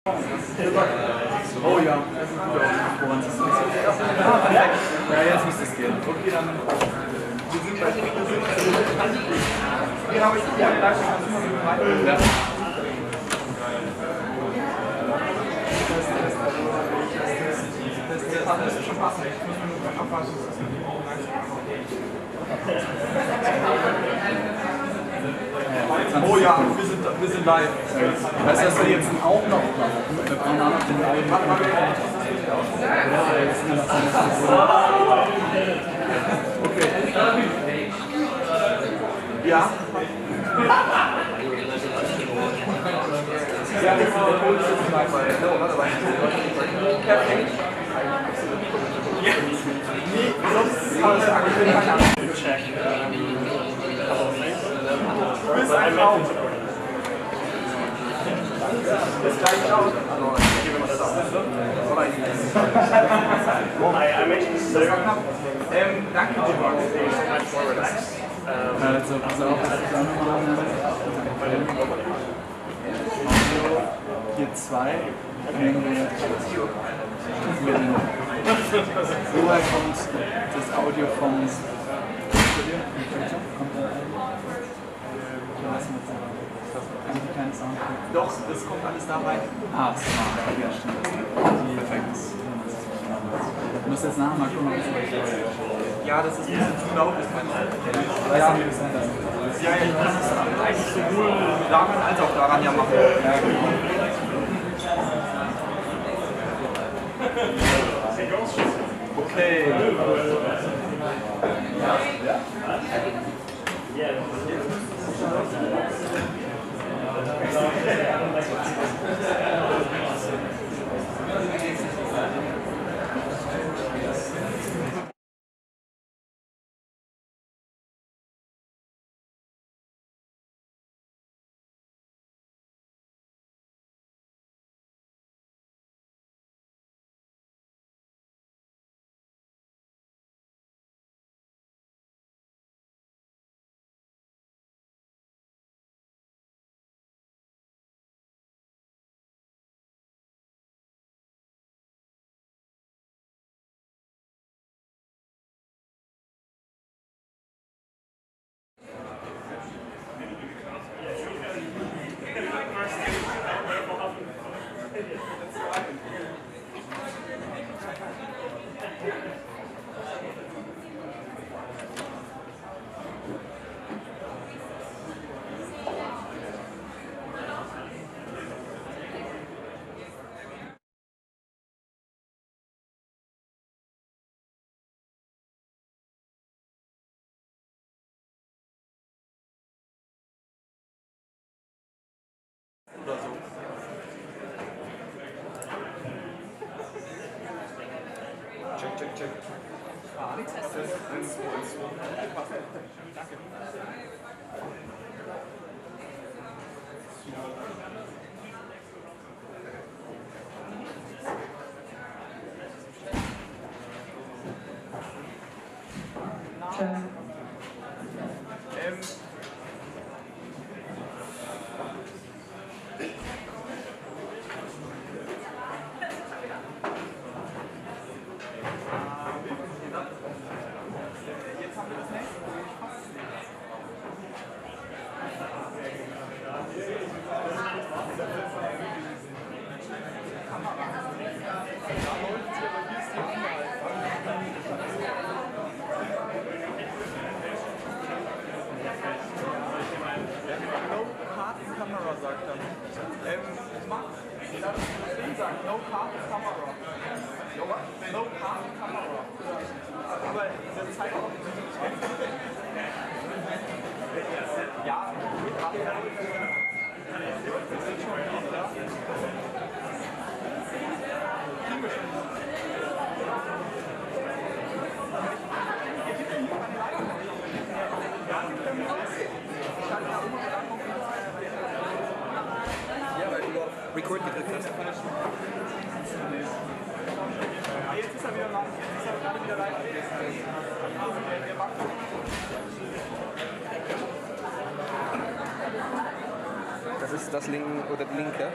Oh ja, das ist gut, woran es ist. Ja, jetzt müsste es gehen. Okay, dann. Wir sind bei Genau, ich bin ja gleich schon ja. Das müsste schon passen. Ich muss nur abwarten. Oh ja, wir sind live. Weißt du, dass wir jetzt auch noch mit einer Okay. Ja. Ja, das ist der Ton ist mal perfekt. Nee, sonst kann ich aktuell check. Du bist ein Traum. Das ist gleich laut. Also, ich gebe mal das auf. Danke dir, Max. Also, pass auf, was ich auch noch machen werde. Hier zwei. Woher kommt das Audio vom Doch, das kommt alles da rein. Ah, smart. Ja, stimmt. Perfekt. Du musst jetzt nachher mal gucken, ob es ja, das ist ein bisschen zu laut. Ja, ja, ich kann es eigentlich sowohl daran als auch daran ja machen. Ja, okay. Oder so. Check. Alex, das ist 1, 2, 2. Danke. Record gedrückt hast. Jetzt ist er wieder live. Jetzt ist er wieder live. Das ist das Link oder die Linke.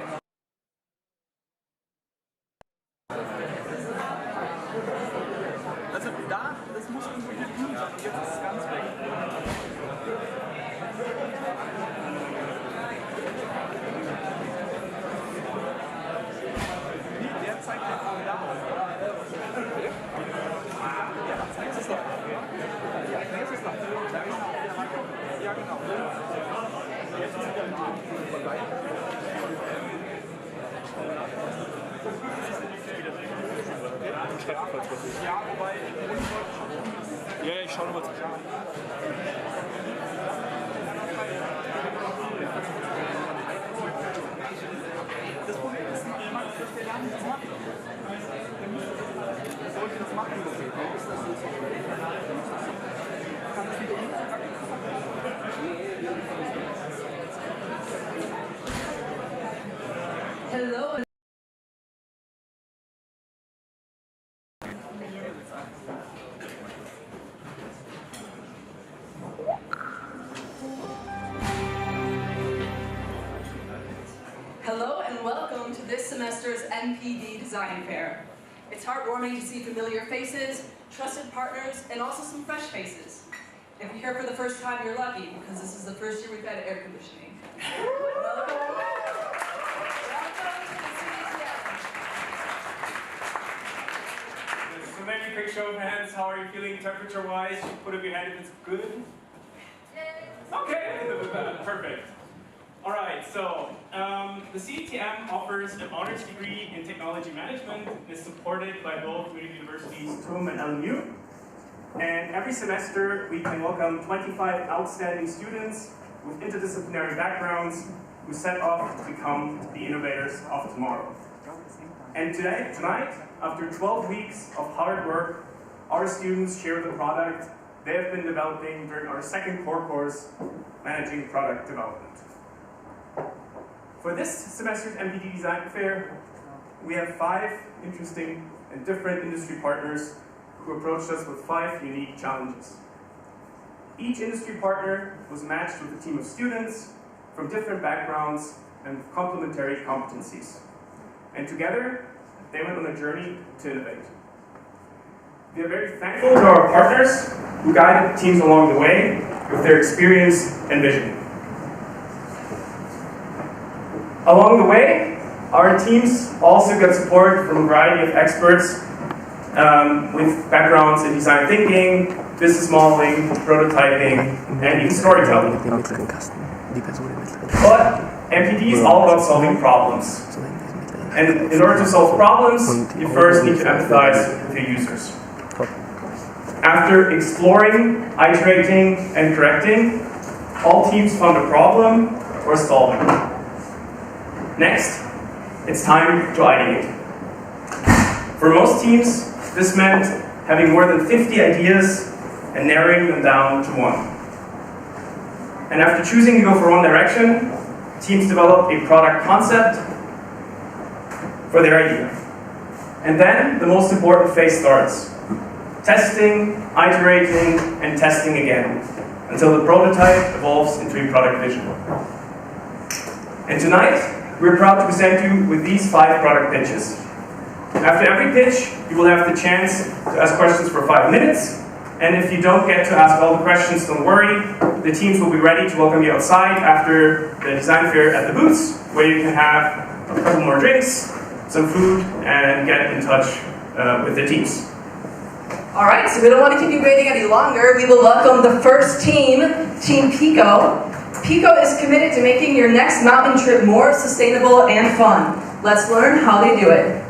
treffen, falls was ist. Ja, wobei Ja, ich schaue nochmal zu. das Problem ist, jemand der gar nichts macht. Sollte das machen, ist das so? Kann das wieder Hello. Hello and welcome to this semester's NPD Design Fair. It's heartwarming to see familiar faces, trusted partners, and also some fresh faces. If you're here for the first time, you're lucky because this is the first year we've had air conditioning. Welcome. So maybe quick show of hands, how are you feeling temperature-wise? Put up your hand if it's good. Okay, perfect. Alright, so the CDTM offers an honors degree in technology management and is supported by both Ludwig-Universities TUM and LMU. And every semester we can welcome 25 outstanding students with interdisciplinary backgrounds who set off to become the innovators of tomorrow. And tonight, after 12 weeks of hard work, our students share the product they have been developing during our second core course, Managing Product Development. For this semester's MPD Design Fair, we have 5 interesting and different industry partners who approached us with 5 unique challenges. Each industry partner was matched with a team of students from different backgrounds and with complementary competencies. And together, they went on a journey to innovate. We are very thankful to our partners who guided the teams along the way with their experience and vision. Along the way, our teams also got support from a variety of experts with backgrounds in design thinking, business modeling, prototyping, and even storytelling. But MPD is all about solving problems. And in order to solve problems, you first need to empathize with your users. After exploring, iterating, and correcting, all teams found a problem or solve it. Next, it's time to ideate. For most teams, this meant having more than 50 ideas and narrowing them down to one. And after choosing to go for one direction, teams developed a product concept for their idea. And then the most important phase starts. Testing, iterating, and testing again, until the prototype evolves into a product vision. And tonight, we're proud to present you with these 5 product pitches. After every pitch, you will have the chance to ask questions for 5 minutes, and if you don't get to ask all the questions, don't worry. The teams will be ready to welcome you outside after the design fair at the booths, where you can have a couple more drinks, some food, and get in touch with the teams. Alright, so we don't want to keep you waiting any longer. We will welcome the first team, Team Pico. Pico is committed to making your next mountain trip more sustainable and fun. Let's learn how they do it.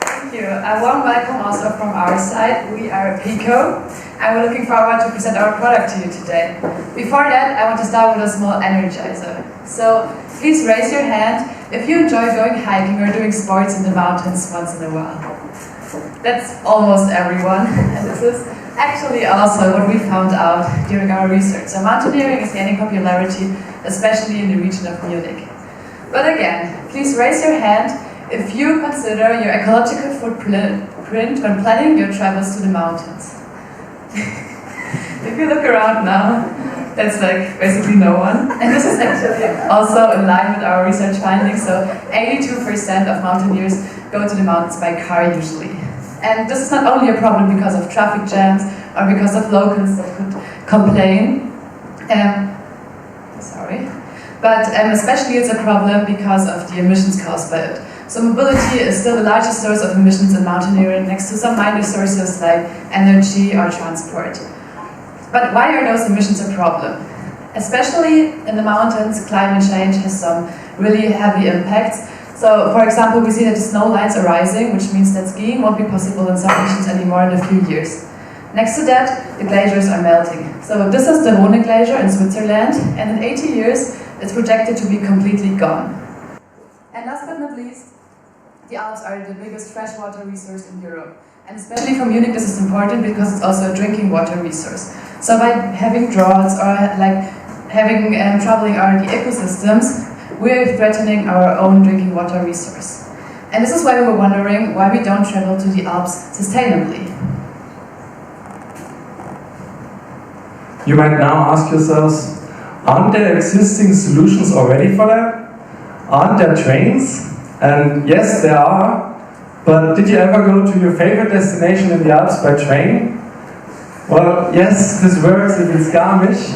Thank you. A warm welcome also from our side. We are Pico, and we're looking forward to present our product to you today. Before that, I want to start with a small energizer. So please raise your hand if you enjoy going hiking or doing sports in the mountains once in a while. That's almost everyone, and this is actually also what we found out during our research. So mountaineering is gaining popularity, especially in the region of Munich. But again, please raise your hand if you consider your ecological footprint when planning your travels to the mountains. If you look around now, that's like basically no one. And this is actually also in line with our research findings. So 82% of mountaineers go to the mountains by car usually. And this is not only a problem because of traffic jams or because of locals that could complain. But especially it's a problem because of the emissions caused by it. So mobility is still the largest source of emissions in mountaineering, next to some minor sources like energy or transport. But why are those emissions a problem? Especially in the mountains, climate change has some really heavy impacts. So, for example, we see that the snow lines are rising, which means that skiing won't be possible in some regions anymore in a few years. Next to that, the glaciers are melting. So this is the Rhone Glacier in Switzerland, and in 80 years, it's projected to be completely gone. And last but not least, the Alps are the biggest freshwater resource in Europe. And especially for Munich, this is important because it's also a drinking water resource. So by having droughts or troubling the ecosystems, we're threatening our own drinking water resource. And this is why we were wondering why we don't travel to the Alps sustainably. You might now ask yourselves, aren't there existing solutions already for that? Aren't there trains? And yes, there are. But did you ever go to your favorite destination in the Alps by train? Well, yes, this works if it's Garmisch.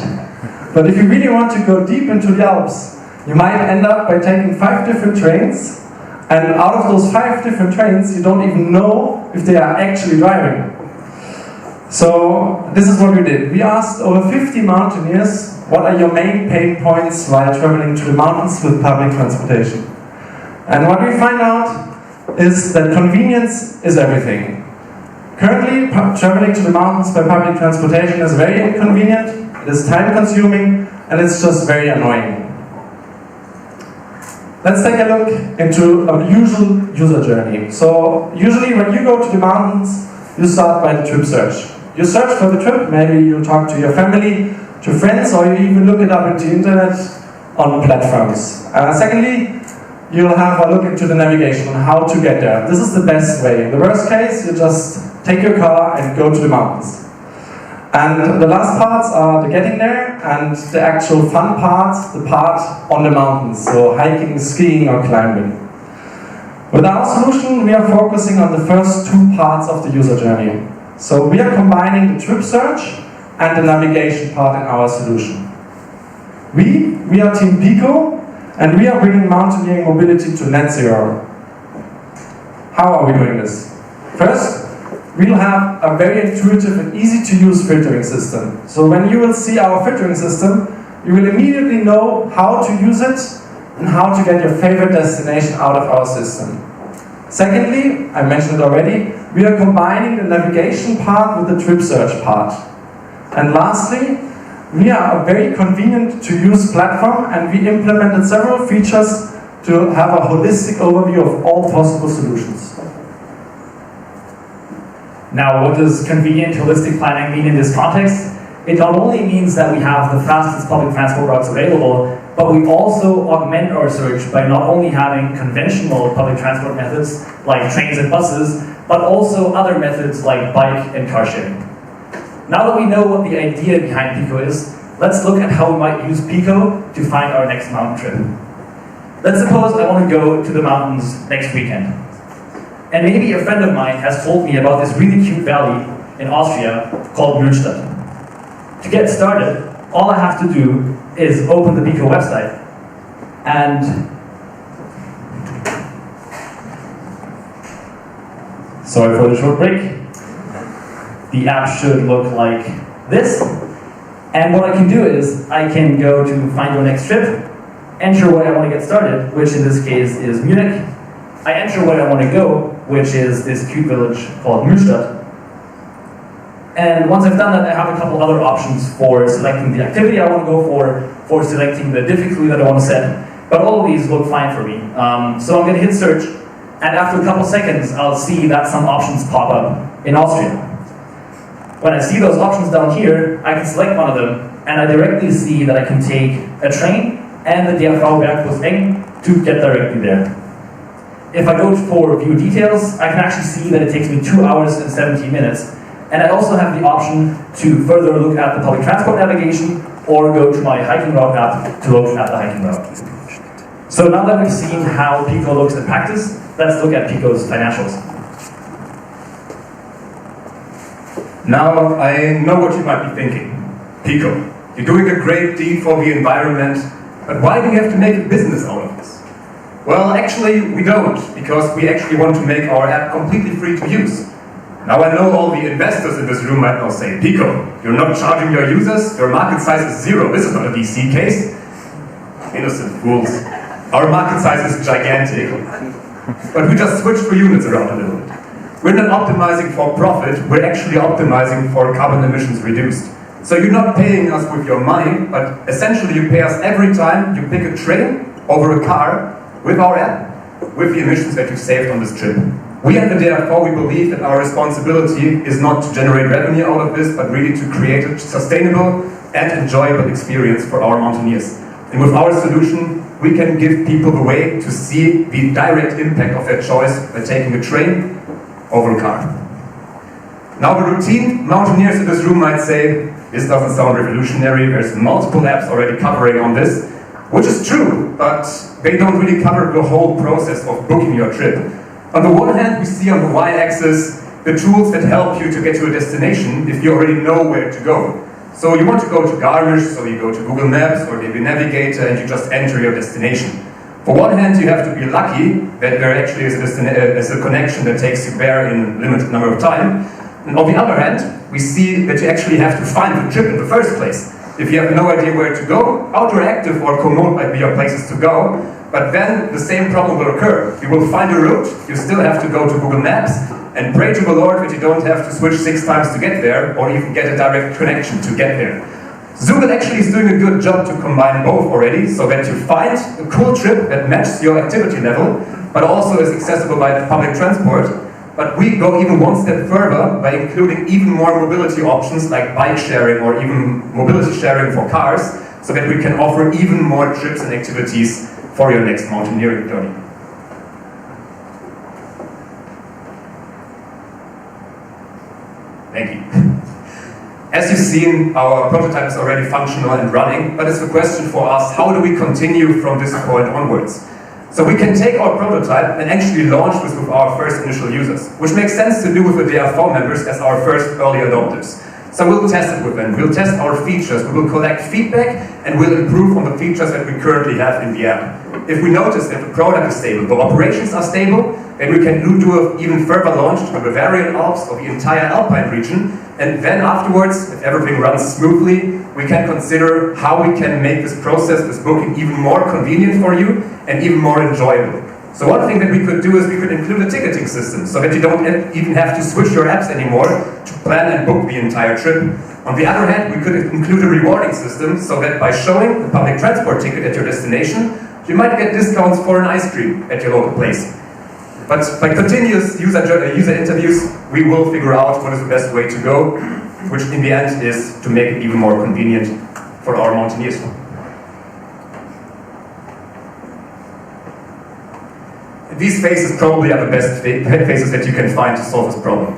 But if you really want to go deep into the Alps, you might end up by taking 5 different trains, and out of those 5 different trains, you don't even know if they are actually driving. So, this is what we did. We asked over 50 mountaineers, what are your main pain points while traveling to the mountains with public transportation? And what we find out is that convenience is everything. Currently, traveling to the mountains by public transportation is very inconvenient, it is time consuming, and it's just very annoying. Let's take a look into a usual user journey. So, usually when you go to the mountains, you start by the trip search. You search for the trip, maybe you talk to your family, to friends, or you even look it up into the internet on platforms. Secondly, you'll have a look into the navigation on how to get there. This is the best way. In the worst case, you just take your car and go to the mountains. And the last parts are the getting there and the actual fun part, the part on the mountains, so hiking, skiing or climbing. With our solution, we are focusing on the first 2 parts of the user journey. So we are combining the trip search and the navigation part in our solution. We are Team Pico, and we are bringing mountaineering mobility to net zero. How are we doing this? First, we'll have a very intuitive and easy to use filtering system. So when you will see our filtering system, you will immediately know how to use it and how to get your favorite destination out of our system. Secondly, I mentioned it already, we are combining the navigation part with the trip search part. And lastly, we are a very convenient to use platform, and we implemented several features to have a holistic overview of all possible solutions. Now, what does convenient holistic planning mean in this context? It not only means that we have the fastest public transport routes available, but we also augment our search by not only having conventional public transport methods like trains and buses, but also other methods like bike and car sharing. Now that we know what the idea behind Pico is, let's look at how we might use Pico to find our next mountain trip. Let's suppose I want to go to the mountains next weekend. And maybe a friend of mine has told me about this really cute valley in Austria called Mühlstadt. To get started, all I have to do is open the Pico website and sorry for the short break. The app should look like this. And what I can do is I can go to find your next trip, enter where I want to get started, which in this case is Munich. I enter where I want to go, which is this cute village called Mühlstadt. And once I've done that, I have a couple other options for selecting the activity I want to go for selecting the difficulty that I want to set. But all of these look fine for me. So I'm going to hit search, and after a couple seconds, I'll see that some options pop up in Austria. When I see those options down here, I can select one of them, and I directly see that I can take a train and the DRV Bergbus Eng to get directly there. If I go for view details, I can actually see that it takes me 2 hours and 17 minutes. And I also have the option to further look at the public transport navigation or go to my hiking route app to look at the hiking route. So now that we've seen how Pico looks in practice, let's look at Pico's financials. Now I know what you might be thinking. Pico, you're doing a great deed for the environment, but why do you have to make a business out of this? Well, actually we don't, because we actually want to make our app completely free to use. Now I know all the investors in this room might now say, Pico, you're not charging your users, your market size is 0, this is not a VC case. Innocent fools. Our market size is gigantic. But we just switched the units around a little bit. We're not optimizing for profit, we're actually optimizing for carbon emissions reduced. So you're not paying us with your money, but essentially you pay us every time you pick a train over a car with our app, with the emissions that you saved on this trip. We at the therefore, we believe that our responsibility is not to generate revenue out of this, but really to create a sustainable and enjoyable experience for our mountaineers. And with our solution, we can give people the way to see the direct impact of their choice by taking a train over a car. Now the routine mountaineers in this room might say, this doesn't sound revolutionary, there's multiple apps already covering on this, which is true, but they don't really cover the whole process of booking your trip. On the one hand, we see on the y-axis the tools that help you to get to a destination if you already know where to go. So you want to go to Garmisch, so you go to Google Maps or the Navigator and you just enter your destination. For one hand, you have to be lucky that there actually is a connection that takes you there in a limited number of time. And on the other hand, we see that you actually have to find the trip in the first place. If you have no idea where to go, Outdoor Active or Komoot might be your places to go, but then the same problem will occur. You will find a route, you still have to go to Google Maps, and pray to the Lord that you don't have to switch 6 times to get there, or even get a direct connection to get there. Zoogle actually is doing a good job to combine both already, so that you find a cool trip that matches your activity level, but also is accessible by public transport. But we go even one step further by including even more mobility options like bike sharing or even mobility sharing for cars, so that we can offer even more trips and activities for your next mountaineering journey. Thank you. As you've seen, our prototype is already functional and running, but it's a question for us, how do we continue from this point onwards? So we can take our prototype and actually launch this with our first initial users, which makes sense to do with the DR4 members as our first early adopters. So we'll test it with them, we'll test our features, we will collect feedback, and we'll improve on the features that we currently have in the app. If we notice that the product is stable, the operations are stable, then we can do an even further launch to the Bavarian Alps or the entire Alpine region, and then afterwards, if everything runs smoothly, we can consider how we can make this process, this booking, even more convenient for you and even more enjoyable. So one thing that we could do is we could include a ticketing system so that you don't even have to switch your apps anymore to plan and book the entire trip. On the other hand, we could include a rewarding system so that by showing the public transport ticket at your destination, you might get discounts for an ice cream at your local place. But by continuous user interviews, we will figure out what is the best way to go, which in the end is to make it even more convenient for our mountaineers. These faces probably are the best faces that you can find to solve this problem.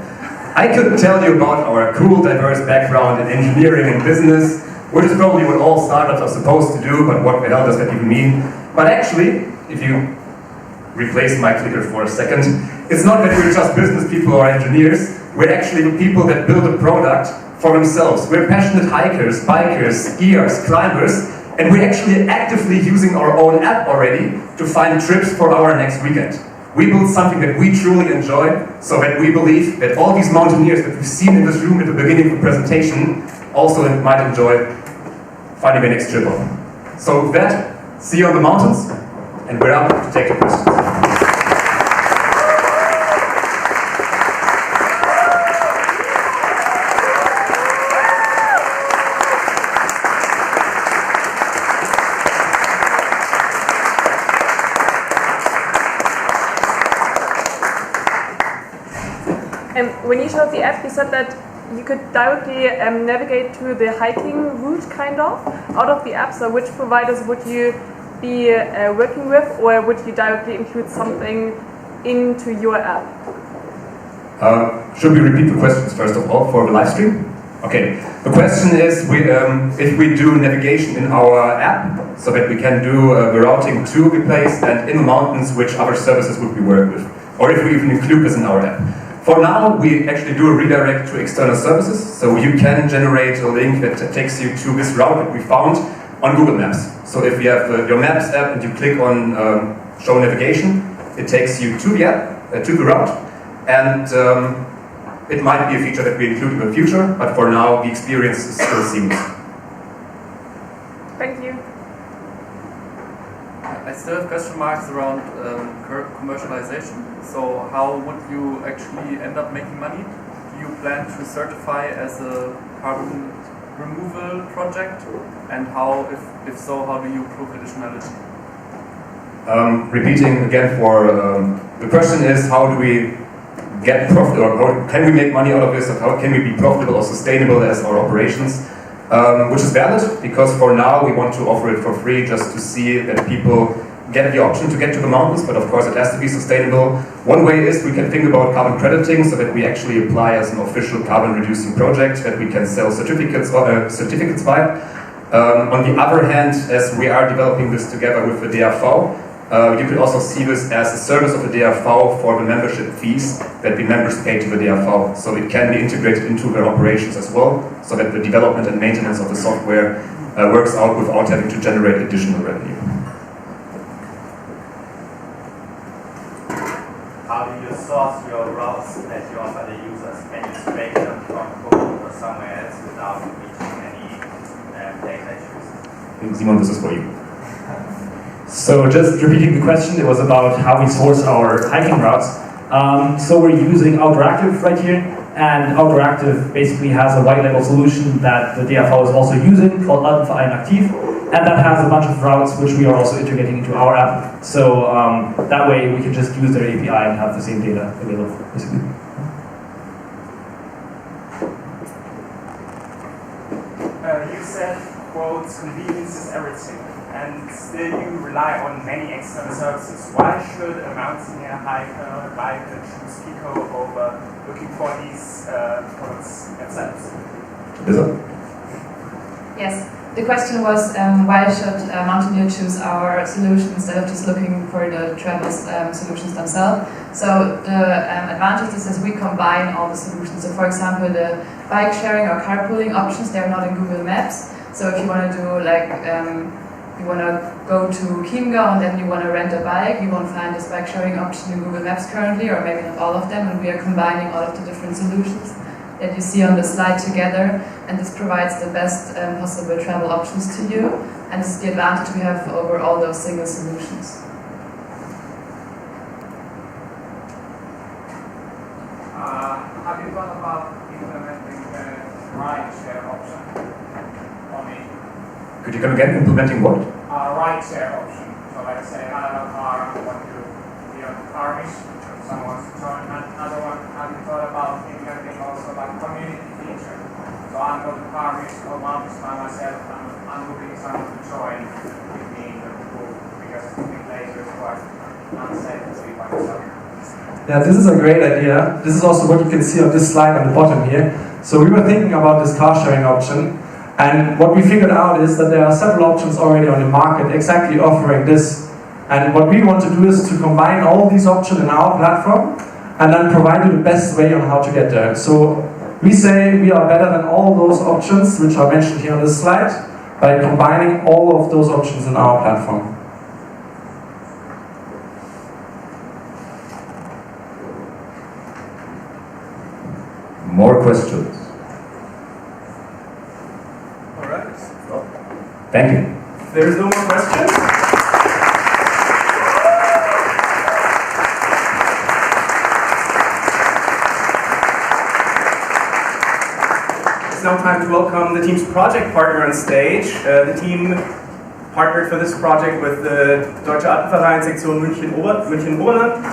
I could tell you about our cool, diverse background in engineering and business, which is probably what all startups are supposed to do, but what the hell does that even mean? But actually, if you replace my clicker for a second, it's not that we're just business people or engineers, we're actually the people that build a product for themselves. We're passionate hikers, bikers, skiers, climbers, and we're actually actively using our own app already to find trips for our next weekend. We built something that we truly enjoy, so that we believe that all these mountaineers that we've seen in this room at the beginning of the presentation also might enjoy finding the next trip on. So with that, see you on the mountains, and we're up to take your questions. When you showed the app, you said that you could directly navigate to the hiking route, kind of, out of the app. So which providers would you be working with, or would you directly include something into your app? Should we repeat the questions first of all for the live stream? Okay, the question is if we do navigation in our app, so that we can do the routing to the place and in the mountains, which other services would we work with, or if we even include this in our app. For now, we actually do a redirect to external services, so you can generate a link that takes you to this route that we found on Google Maps. So if you have your Maps app and you click on Show Navigation, it takes you to the app, to the route, and It might be a feature that we include in the future, but for now the experience is still seamless. Thank you. I still have question marks around commercialization. So how would you actually end up making money? Do you plan to certify as a carbon removal project? And how, if so, how do you prove additionality? Repeating again for the question is, how do we get profit, or how can we make money out of this, or how can we be profitable or sustainable as our operations? Which is valid, because for now we want to offer it for free just to see that people get the option to get to the mountains, but of course it has to be sustainable. One way is we can think about carbon crediting, so that we actually apply as an official carbon reducing project that we can sell certificates by. On the other hand, as we are developing this together with the DRV, you could also see this as a service of the DRV for the membership fees that the members pay to the DRV. So it can be integrated into their operations as well, so that the development and maintenance of the software works out without having to generate additional revenue. How do you source your routes that you offer the users? Can you scrape them from code or somewhere else without reaching any data issues? Simon, this is for you. So just repeating the question, it was about how we source our hiking routes. So we're using Outeractive right here, and Outeractive basically has a white label solution that the DRV is also using called Alpenverein Aktiv, and that has a bunch of routes which we are also integrating into our app. So that way we can just use their API and have the same data available, basically. You said, quote, convenience is everything, and still you rely on many external services. Why should a mountaineer, hiker, biker choose Pico over looking for these products themselves? Yes, the question was why should a mountaineer choose our solution instead of just looking for the travel solutions themselves. So the advantage is we combine all the solutions. So for example, the bike sharing or carpooling options, they're not in Google Maps. So if you want to do like, you want to go to Chiemgau and then you want to rent a bike, you won't find this bike sharing option in Google Maps currently, or maybe not all of them, and we are combining all of the different solutions that you see on the slide together, and this provides the best possible travel options to you, and this is the advantage we have over all those single solutions. Have you thought about implementing the ride-share option on it? Could you come again? Implementing what? Ride-share option. So let's say I have a car, I want to be on the car mission, someone wants to join another one. Have you thought about implementing also like community feature? So I'm on the car mission or mountains by myself, I'm looking someone to join with me in the group, because I think later it's quite unsafe to be by yourself. Yeah, this is a great idea. This is also what you can see on this slide on the bottom here. So we were thinking about this car sharing option, and what we figured out is that there are several options already on the market exactly offering this. And what we want to do is to combine all these options in our platform and then provide you the best way on how to get there. So we say we are better than all those options which are mentioned here on this slide by combining all of those options in our platform. More questions? All right. Thank you. There is no more questions. It's now time to welcome the team's project partner on stage. The team partnered for this project with the Deutsche Alpenverein Sektion München-Oberland.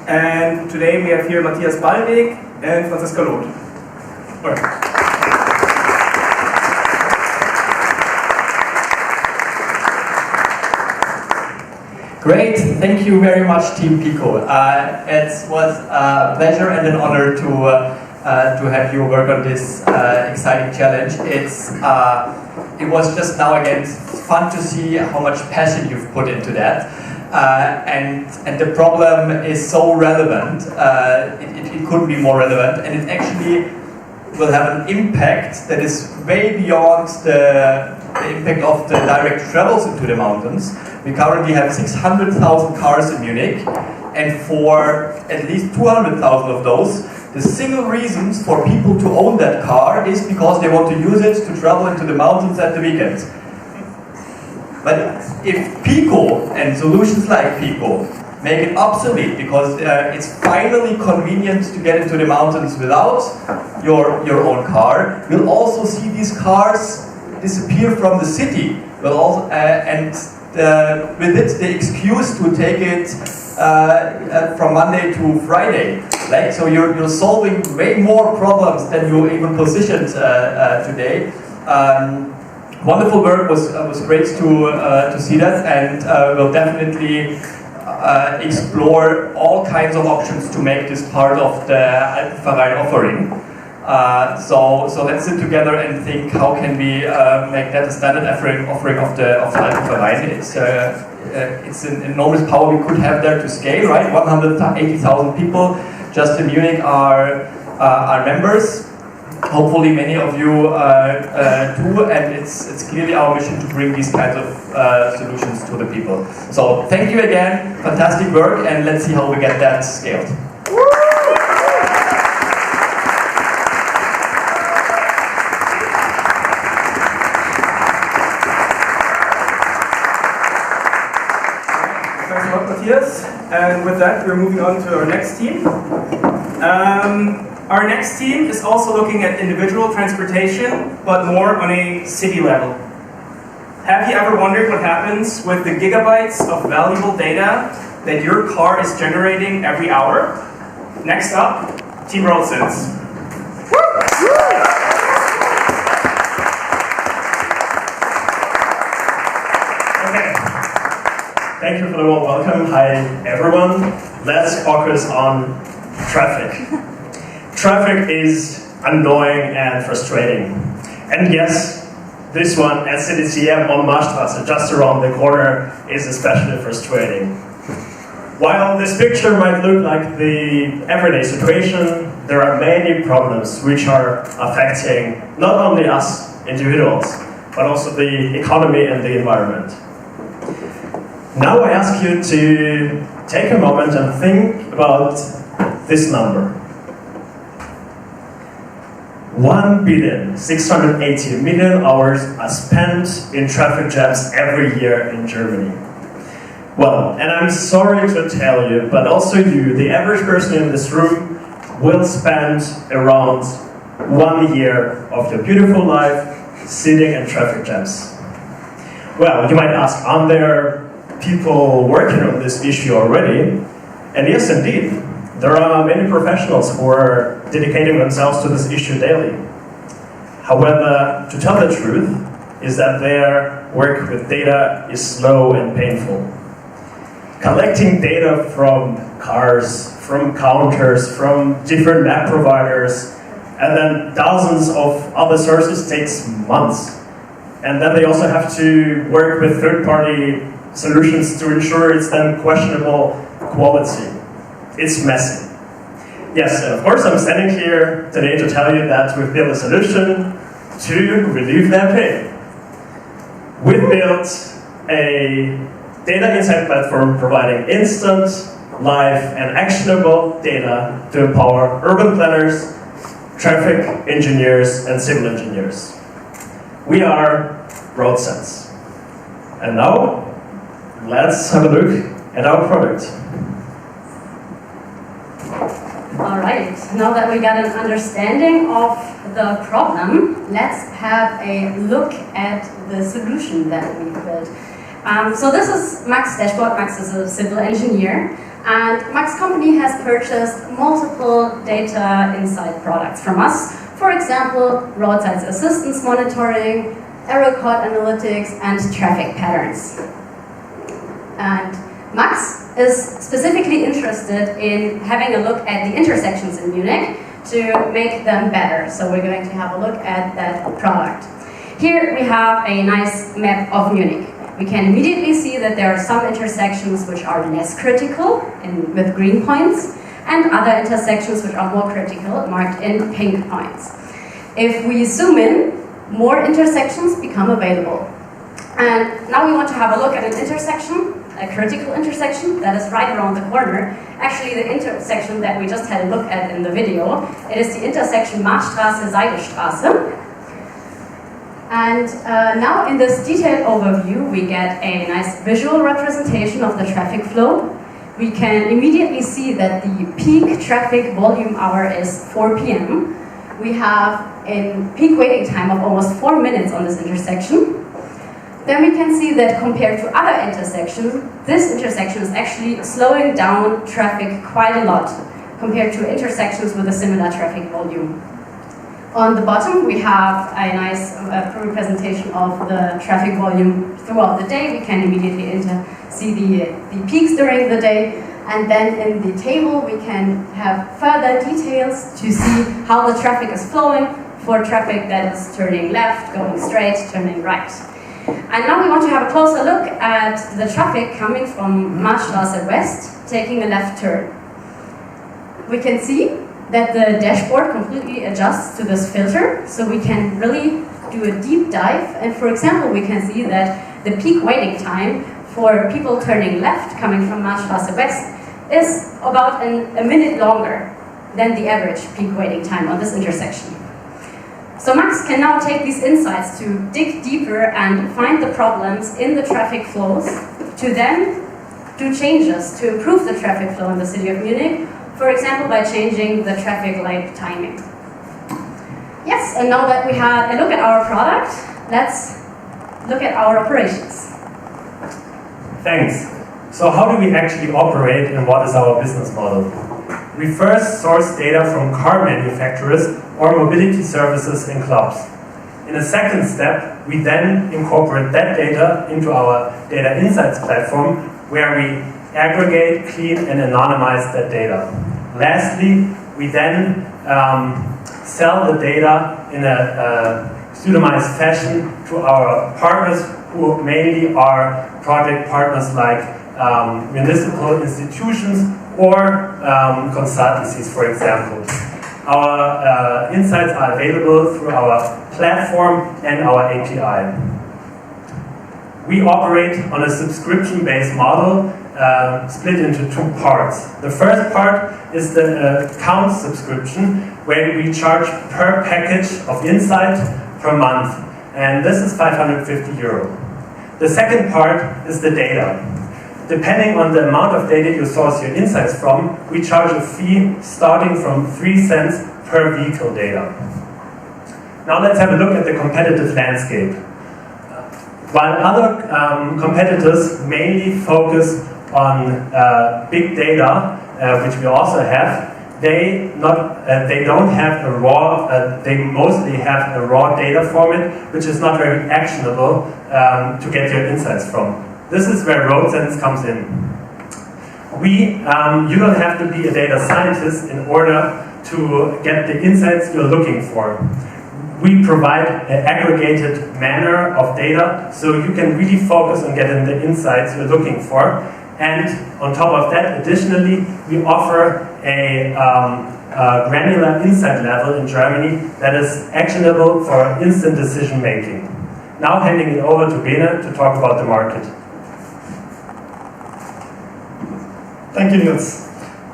And today we have here Matthias Ballweg and Franziska Loth. All right. Great, thank you very much, Team Pico. It was a pleasure and an honor to have you work on this exciting challenge. It was just now again fun to see how much passion you've put into that, and the problem is so relevant. It couldn't be more relevant, and it actually will have an impact that is way beyond the impact of the direct travels into the mountains. We currently have 600,000 cars in Munich, and for at least 200,000 of those, the single reasons for people to own that car is because they want to use it to travel into the mountains at the weekends. But if Pico and solutions like Pico make it obsolete because it's finally convenient to get into the mountains without your own car, we'll also see these cars disappear from the city. We'll also, with it, the excuse to take it from Monday to Friday. Like, so you're solving way more problems than you even positioned today. Wonderful work, was great to see that, and we'll definitely explore all kinds of options to make this part of the Alpenverein offering. So let's sit together and think how can we make that a standard offering of the Alpenverein. It's an enormous power we could have there to scale, right? 180,000 people just in Munich are members. Hopefully many of you do, and it's clearly our mission to bring these kinds of solutions to the people. So thank you again, fantastic work, and let's see how we get that scaled. Thanks a lot, Matthias. And with that, we're moving on to our next team. Our next team is also looking at individual transportation, but more on a city level. Have you ever wondered what happens with the gigabytes of valuable data that your car is generating every hour? Next up, Team RoadSense. Okay. Thank you for the warm welcome. Hi, everyone. Let's focus on traffic. Traffic is annoying and frustrating. And yes, this one at CDTM on Marstrasse, just around the corner, is especially frustrating. While this picture might look like the everyday situation, there are many problems which are affecting not only us individuals, but also the economy and the environment. Now I ask you to take a moment and think about this number. 1,680,000,000 hours are spent in traffic jams every year in Germany. Well, and I'm sorry to tell you, but also you, the average person in this room, will spend around 1 year of your beautiful life sitting in traffic jams. Well, you might ask, aren't there people working on this issue already? And yes, indeed. There are many professionals who are dedicating themselves to this issue daily. However, to tell the truth, is that their work with data is slow and painful. Collecting data from cars, from counters, from different map providers, and then thousands of other sources takes months. And then they also have to work with third-party solutions to ensure it's then questionable quality. It's messy. Yes, and of course I'm standing here today to tell you that we've built a solution to relieve that pain. We've built a data insight platform providing instant, live, and actionable data to empower urban planners, traffic engineers, and civil engineers. We are RoadSense. And now, let's have a look at our product. Alright, now that we got an understanding of the problem, let's have a look at the solution that we built. So this is Max' dashboard. Max is a civil engineer, and Max' company has purchased multiple data insight products from us. For example, roadside assistance monitoring, error code analytics, and traffic patterns. And Max is specifically interested in having a look at the intersections in Munich to make them better. So we're going to have a look at that product. Here we have a nice map of Munich. We can immediately see that there are some intersections which are less critical with green points, and other intersections which are more critical, marked in pink points. If we zoom in, more intersections become available. And now we want to have a look at an intersection a critical intersection that is right around the corner. Actually, the intersection that we just had a look at in the video, it is the intersection Marktstraße-Seidestraße. And now in this detailed overview, we get a nice visual representation of the traffic flow. We can immediately see that the peak traffic volume hour is 4 p.m. We have a peak waiting time of almost 4 minutes on this intersection. Then we can see that compared to other intersections, this intersection is actually slowing down traffic quite a lot compared to intersections with a similar traffic volume. On the bottom, we have a nice representation of the traffic volume throughout the day. We can immediately see the peaks during the day. And then in the table, we can have further details to see how the traffic is flowing for traffic that is turning left, going straight, turning right. And now we want to have a closer look at the traffic coming from Marktstraße West, taking a left turn. We can see that the dashboard completely adjusts to this filter, so we can really do a deep dive. And for example, we can see that the peak waiting time for people turning left coming from Marktstraße West is about a minute longer than the average peak waiting time on this intersection. So Max can now take these insights to dig deeper and find the problems in the traffic flows, to then do changes to improve the traffic flow in the city of Munich, for example by changing the traffic light timing. Yes, and now that we had a look at our product, let's look at our operations. Thanks. So how do we actually operate and what is our business model? We first source data from car manufacturers or mobility services and clubs. In a second step, we then incorporate that data into our data insights platform where we aggregate, clean and anonymize that data. Lastly, we then sell the data in a pseudonymized fashion to our partners who mainly are project partners like municipal institutions or consultancies, for example. Our insights are available through our platform and our API. We operate on a subscription-based model split into two parts. The first part is the account subscription, where we charge per package of insight per month, and this is 550 euro. The second part is the data. Depending on the amount of data you source your insights from, we charge a fee starting from 3 cents per vehicle data. Now let's have a look at the competitive landscape. While other competitors mainly focus on big data, which we also have, they don't have a raw. They mostly have a raw data format, which is not very actionable to get your insights from. This is where RoadSense comes in. You don't have to be a data scientist in order to get the insights you're looking for. We provide an aggregated manner of data, so you can really focus on getting the insights you're looking for. And on top of that, additionally, we offer a granular insight level in Germany that is actionable for instant decision making. Now handing it over to Bene to talk about the market. Thank you, Niels.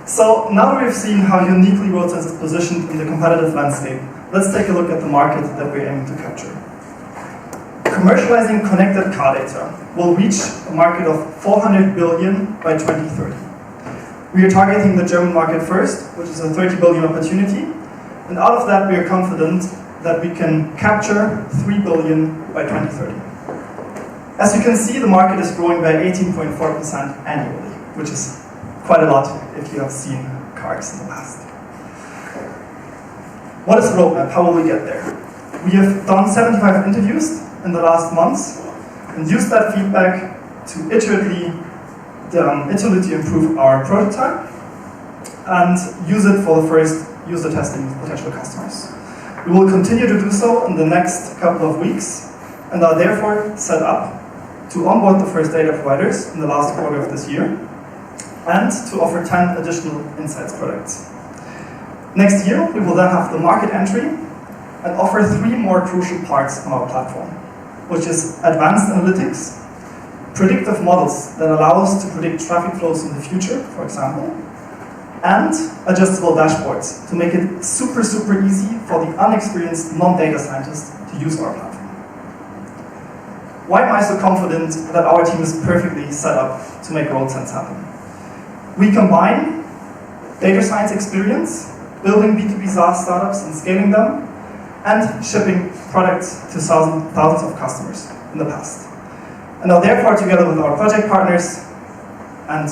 So now that we've seen how uniquely RoadSense is positioned in the competitive landscape, let's take a look at the market that we're aiming to capture. Commercializing connected car data will reach a market of 400 billion by 2030. We are targeting the German market first, which is a 30 billion opportunity, and out of that we are confident that we can capture 3 billion by 2030. As you can see, the market is growing by 18.4% annually, which is quite a lot if you have seen cars in the past. What is the roadmap? How will we get there? We have done 75 interviews in the last months and used that feedback to iteratively improve our prototype and use it for the first user testing with potential customers. We will continue to do so in the next couple of weeks and are therefore set up to onboard the first data providers in the last quarter of this year and to offer 10 additional insights products. Next year, we will then have the market entry and offer 3 more crucial parts on our platform, which is advanced analytics, predictive models that allow us to predict traffic flows in the future, for example, and adjustable dashboards to make it super, super easy for the unexperienced non-data scientists to use our platform. Why am I so confident that our team is perfectly set up to make RoadSense happen? We combine data science experience, building B2B SaaS startups and scaling them, and shipping products to thousands of customers in the past. And now therefore, together with our project partners and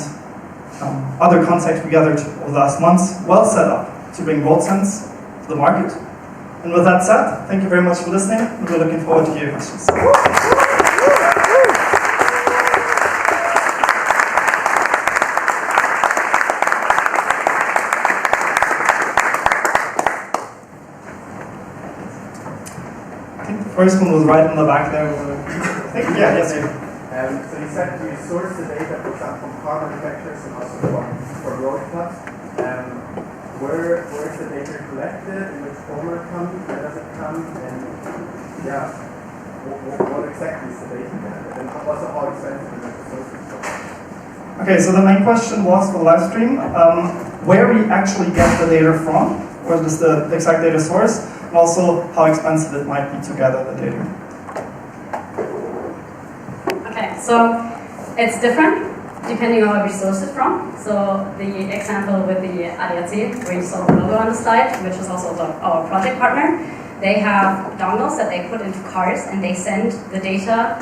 other contacts we gathered over the last months, well set up to bring RoadSense to the market. And with that said, thank you very much for listening, and we're looking forward to your questions. First one was right in the back there. Yes, sir. So you said you source the data, for example, from car manufacturers and also from road clubs. Where is the data collected? In which format where does it come? And yeah, what exactly is the data there? And also how expensive is it to source it? Okay, so the main question was for the live stream, where we actually get the data from, where is the exact data source, and also how expensive it might be to gather the data. Okay, so it's different depending on where we source it from. So the example with the ADAC, where you saw the logo on the slide, which is also our project partner, they have dongles that they put into cars and they send the data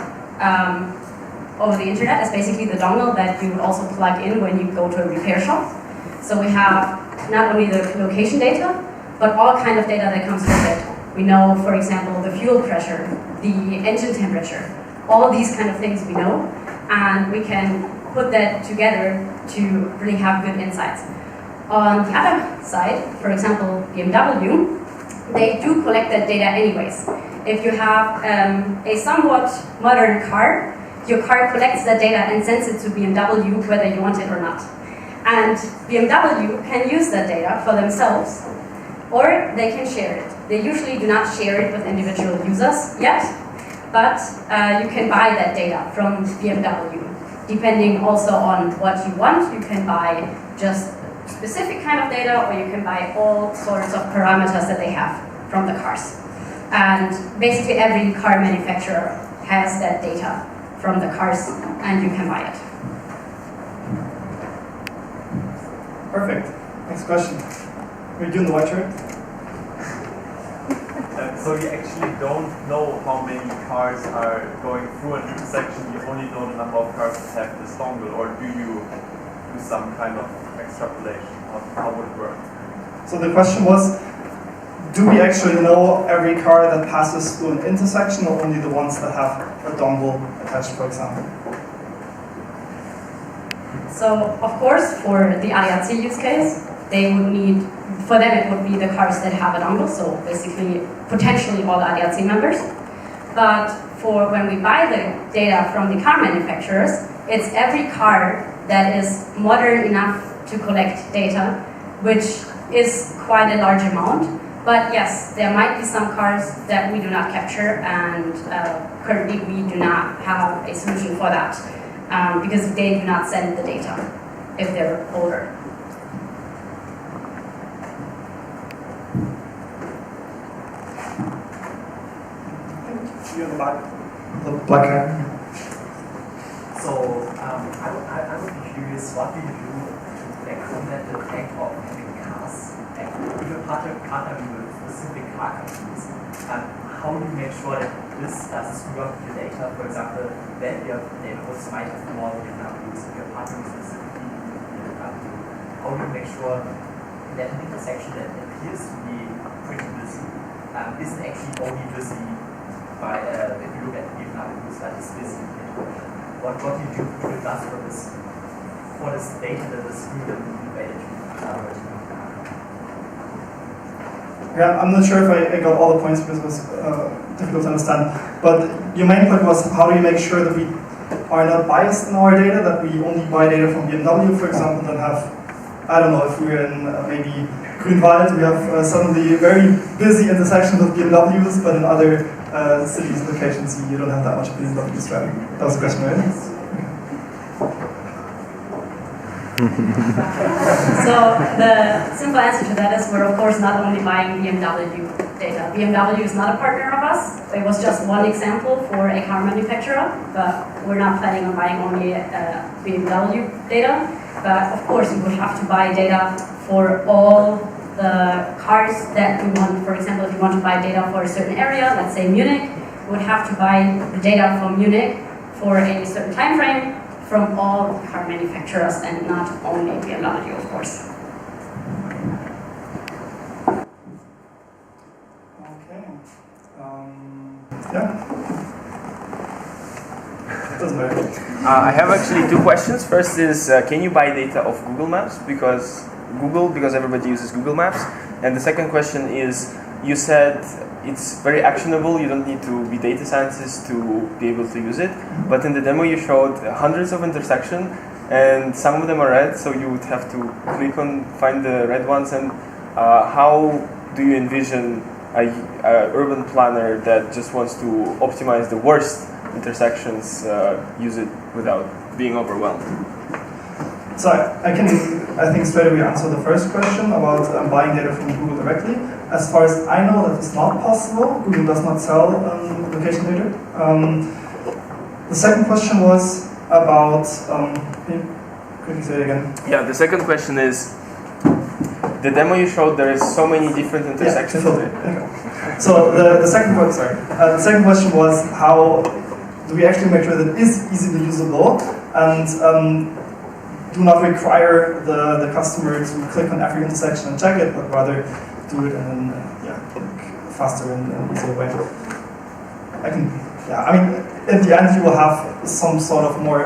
over the internet. It's basically the dongle that you would also plug in when you go to a repair shop. So we have not only the location data, but all kind of data that comes with it. We know, for example, the fuel pressure, the engine temperature, all these kind of things we know, and we can put that together to really have good insights. On the other side, for example, BMW, they do collect that data anyways. If you have a somewhat modern car, your car collects that data and sends it to BMW whether you want it or not. And BMW can use that data for themselves, or they can share it. They usually do not share it with individual users yet, but you can buy that data from BMW. Depending also on what you want, you can buy just specific kind of data, or you can buy all sorts of parameters that they have from the cars. And basically every car manufacturer has that data from the cars, and you can buy it. Perfect. Next question. We're doing the white shirt. So you actually don't know how many cars are going through an intersection, you only know the number of cars that have this dongle, or do you do some kind of extrapolation? How would it work? So the question was, do we actually know every car that passes through an intersection, or only the ones that have a dongle attached, for example? So, of course, for the ADAC use case, they would need, for them it would be the cars that have a dongle, so basically, potentially all the ADAC members. But for when we buy the data from the car manufacturers, it's every car that is modern enough to collect data, which is quite a large amount. But yes, there might be some cars that we do not capture, and currently we do not have a solution for that, because they do not send the data if they're older. You're the black hair. So I would be curious, what do you do to combat the effect of having cars? Like, if you're partnering with specific car companies, how do you make sure that this doesn't screw up your data? For example, that your neighborhoods might have more BMWs, if you're partnering specifically with BMW. How do you make sure that an intersection that appears to be pretty busy isn't actually only busy by, if you look at BMWs, that is busy in intersection? What do you do to adjust for this data that is skewed and invaded? Yeah, I'm not sure if I got all the points because it was difficult to understand. But your main point was, how do you make sure that we are not biased in our data, that we only buy data from BMW, for example, that have, I don't know, if we're in maybe Grünwald, we have suddenly very busy intersections with BMWs, but in other cities, locations, you don't have that much BMW traffic. That was the question, right? Okay. So the simple answer to that is we're of course not only buying BMW data. BMW is not a partner of us. It was just one example for a car manufacturer, but we're not planning on buying only BMW data. But of course we would have to buy data for all the cars that we want. For example, if you want to buy data for a certain area, let's say Munich, we would have to buy the data from Munich for a certain time frame from all car manufacturers and not only BMW, of course. Okay. Yeah. Doesn't matter. I have actually two questions. First is, can you buy data of Google Maps? Because everybody uses Google Maps. And the second question is, you said it's very actionable, you don't need to be data scientists to be able to use it. But in the demo you showed hundreds of intersections, and some of them are red, so you would have to click on find the red ones. And how do you envision a urban planner that just wants to optimize the worst intersections use it without being overwhelmed? So I think straight away answer the first question about buying data from Google directly. As far as I know, that is not possible. Google does not sell location data. The second question was about, can you quickly say it again? Yeah, the second question is, the demo you showed, there is so many different intersections. Yeah, so the second question was, how do we actually make sure that it is easily usable and do not require the customer to click on every intersection and check it, but rather do it in a faster and easier way. In the end, you will have some sort of more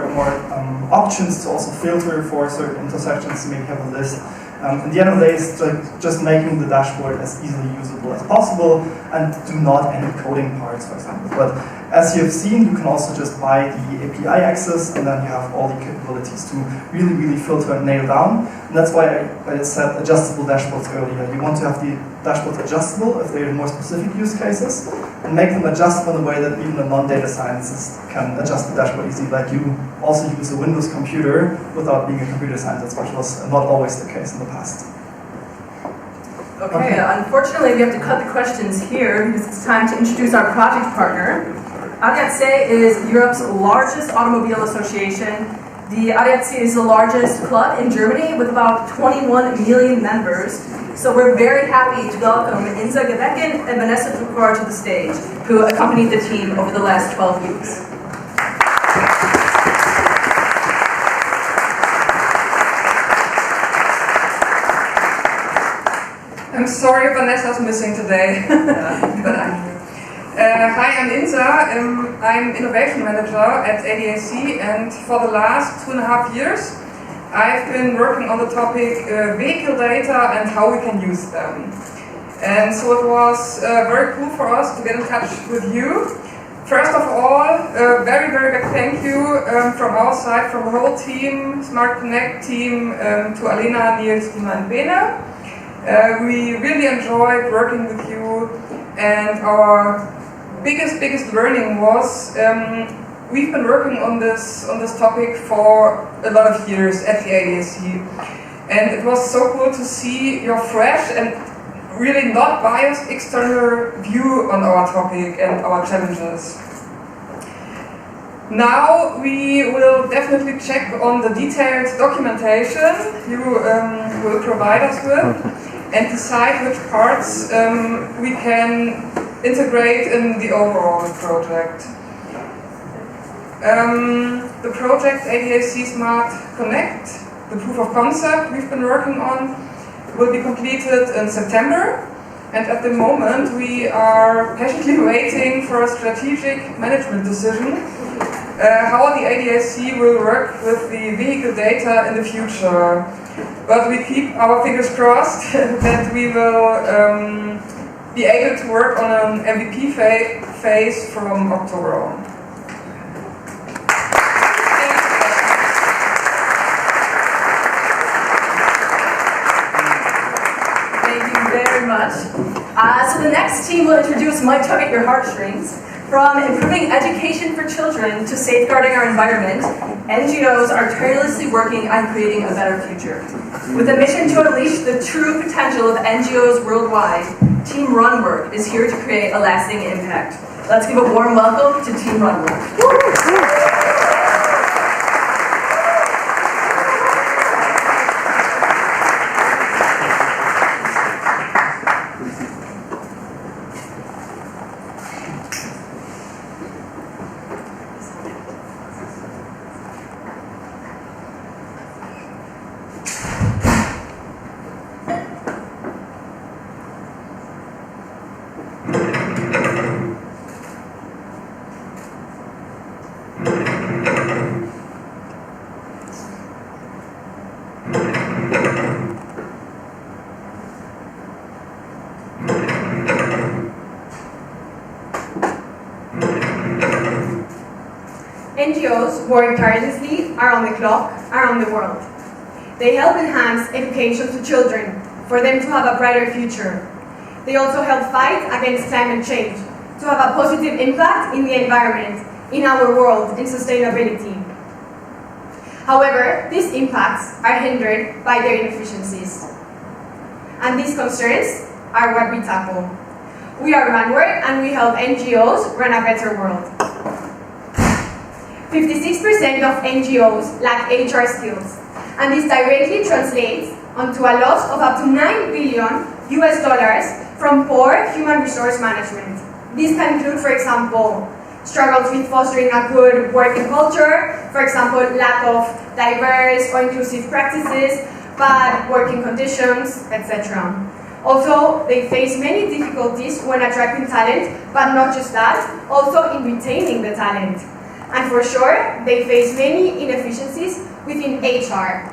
options to also filter for certain intersections, maybe have a list. At the end of the day, it's just making the dashboard as easily usable as possible and do not any coding parts, for example. But as you have seen, you can also just buy the API access and then you have all the capabilities to really, really filter and nail down. And that's why I said adjustable dashboards earlier. You want to have the dashboards adjustable if they're more specific use cases and make them adjustable in a way that even a non-data scientist can adjust the dashboard easily, like you also use a Windows computer without being a computer scientist, which was not always the case in the past. Okay, unfortunately we have to cut the questions here because it's time to introduce our project partner. ADAC is Europe's largest automobile association. The ADAC is the largest club in Germany with about 21 million members. So we're very happy to welcome Inza Gebeken and Vanessa Trukor to the stage, who accompanied the team over the last 12 weeks. I'm sorry Vanessa's missing today, but I'm here. Hi, I'm Inza. I'm Innovation Manager at ADAC, and for the last 2.5 years I've been working on the topic vehicle data and how we can use them. And so it was very cool for us to get in touch with you. First of all, a very, very big thank you from our side, from the whole team, Smart Connect team, to Alena, Niels, Dima and Bene. We really enjoyed working with you, and our biggest learning was we've been working on this topic for a lot of years at the ADAC, and it was so cool to see your fresh and really not biased external view on our topic and our challenges. Now we will definitely check on the detailed documentation you will provide us with and decide which parts we can integrate in the overall project. The project ADAC Smart Connect, the proof of concept we've been working on, will be completed in September, and at the moment we are patiently waiting for a strategic management decision how the ADAC will work with the vehicle data in the future. But we keep our fingers crossed that we will be able to work on an MVP phase from October on. Thank you very much. much. So the next team will introduce Might Tug at Your Heartstrings. From improving education for children to safeguarding our environment, NGOs are tirelessly working on creating a better future. With a mission to unleash the true potential of NGOs worldwide, Team RunWork is here to create a lasting impact. Let's give a warm welcome to Team RunWork. NGOs work tirelessly around the clock, around the world. They help enhance education to children, for them to have a brighter future. They also help fight against climate change, to have a positive impact in the environment, in our world, in sustainability. However, these impacts are hindered by their inefficiencies. And these concerns are what we tackle. We are RunWork, and we help NGOs run a better world. 56% of NGOs lack HR skills, and this directly translates onto a loss of up to $9 billion from poor human resource management. This can include, for example, struggles with fostering a good working culture, for example, lack of diverse or inclusive practices, bad working conditions, etc. Also, they face many difficulties when attracting talent, but not just that, also in retaining the talent. And for sure, they face many inefficiencies within HR.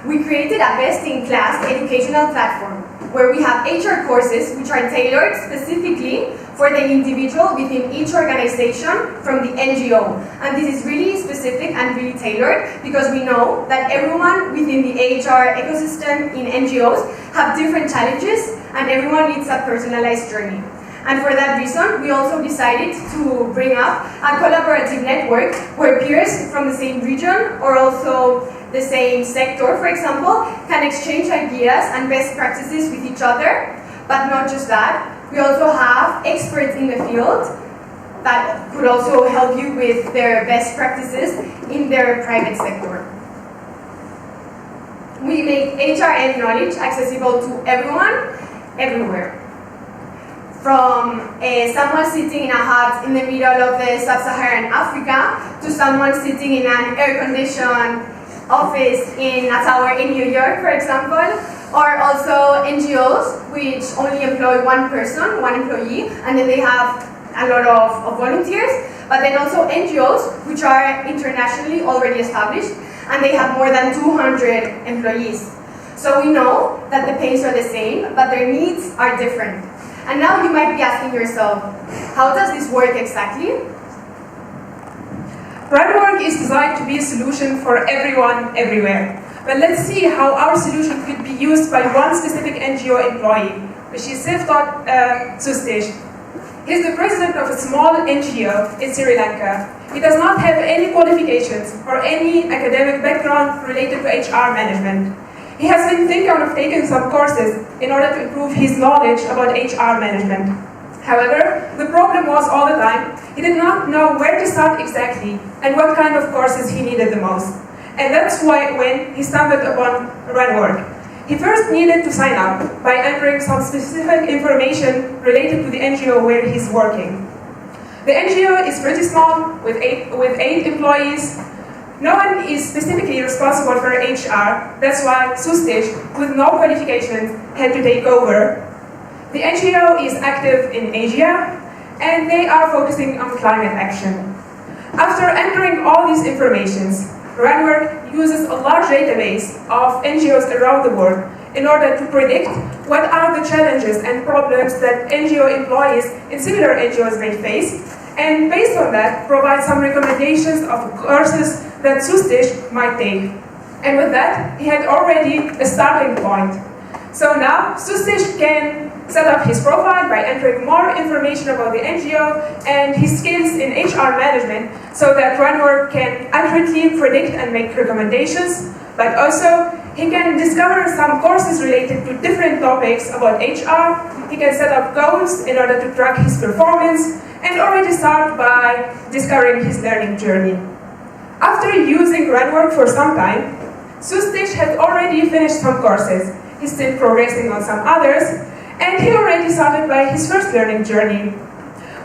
We created a best-in-class educational platform where we have HR courses which are tailored specifically for the individual within each organization from the NGO. And this is really specific and really tailored because we know that everyone within the HR ecosystem in NGOs have different challenges and everyone needs a personalized journey. And for that reason, we also decided to bring up a collaborative network where peers from the same region or also the same sector, for example, can exchange ideas and best practices with each other. But not just that, we also have experts in the field that could also help you with their best practices in their private sector. We make HRM knowledge accessible to everyone, everywhere. From someone sitting in a hut in the middle of the sub-Saharan Africa to someone sitting in an air-conditioned office in a tower in New York, for example, or also NGOs which only employ one person, one employee, and then they have a lot of volunteers, but then also NGOs which are internationally already established and they have more than 200 employees. So we know that the pays are the same, but their needs are different. And now you might be asking yourself, how does this work exactly? RunWork is designed to be a solution for everyone, everywhere. But let's see how our solution could be used by one specific NGO employee, which is Sustesh. He's the president of a small NGO in Sri Lanka. He does not have any qualifications or any academic background related to HR management. He has been thinking of taking some courses in order to improve his knowledge about HR management. However, the problem was all the time, he did not know where to start exactly and what kind of courses he needed the most. And that's why when he stumbled upon RunWork. He first needed to sign up by entering some specific information related to the NGO where he's working. The NGO is pretty small, with eight employees. No one is specifically responsible for HR, that's why Sustesh, with no qualifications, had to take over. The NGO is active in Asia, and they are focusing on climate action. After entering all these informations, RunWork uses a large database of NGOs around the world in order to predict what are the challenges and problems that NGO employees in similar NGOs may face, and based on that, provide some recommendations of courses that Sustesh might take. And with that, he had already a starting point. So now, Sustish can set up his profile by entering more information about the NGO and his skills in HR management so that RunWork can accurately predict and make recommendations, but also he can discover some courses related to different topics about HR. He can set up goals in order to track his performance and already start by discovering his learning journey. After using RunWork for some time, Sustish has already finished some courses. He's still progressing on some others, and he already started by his first learning journey.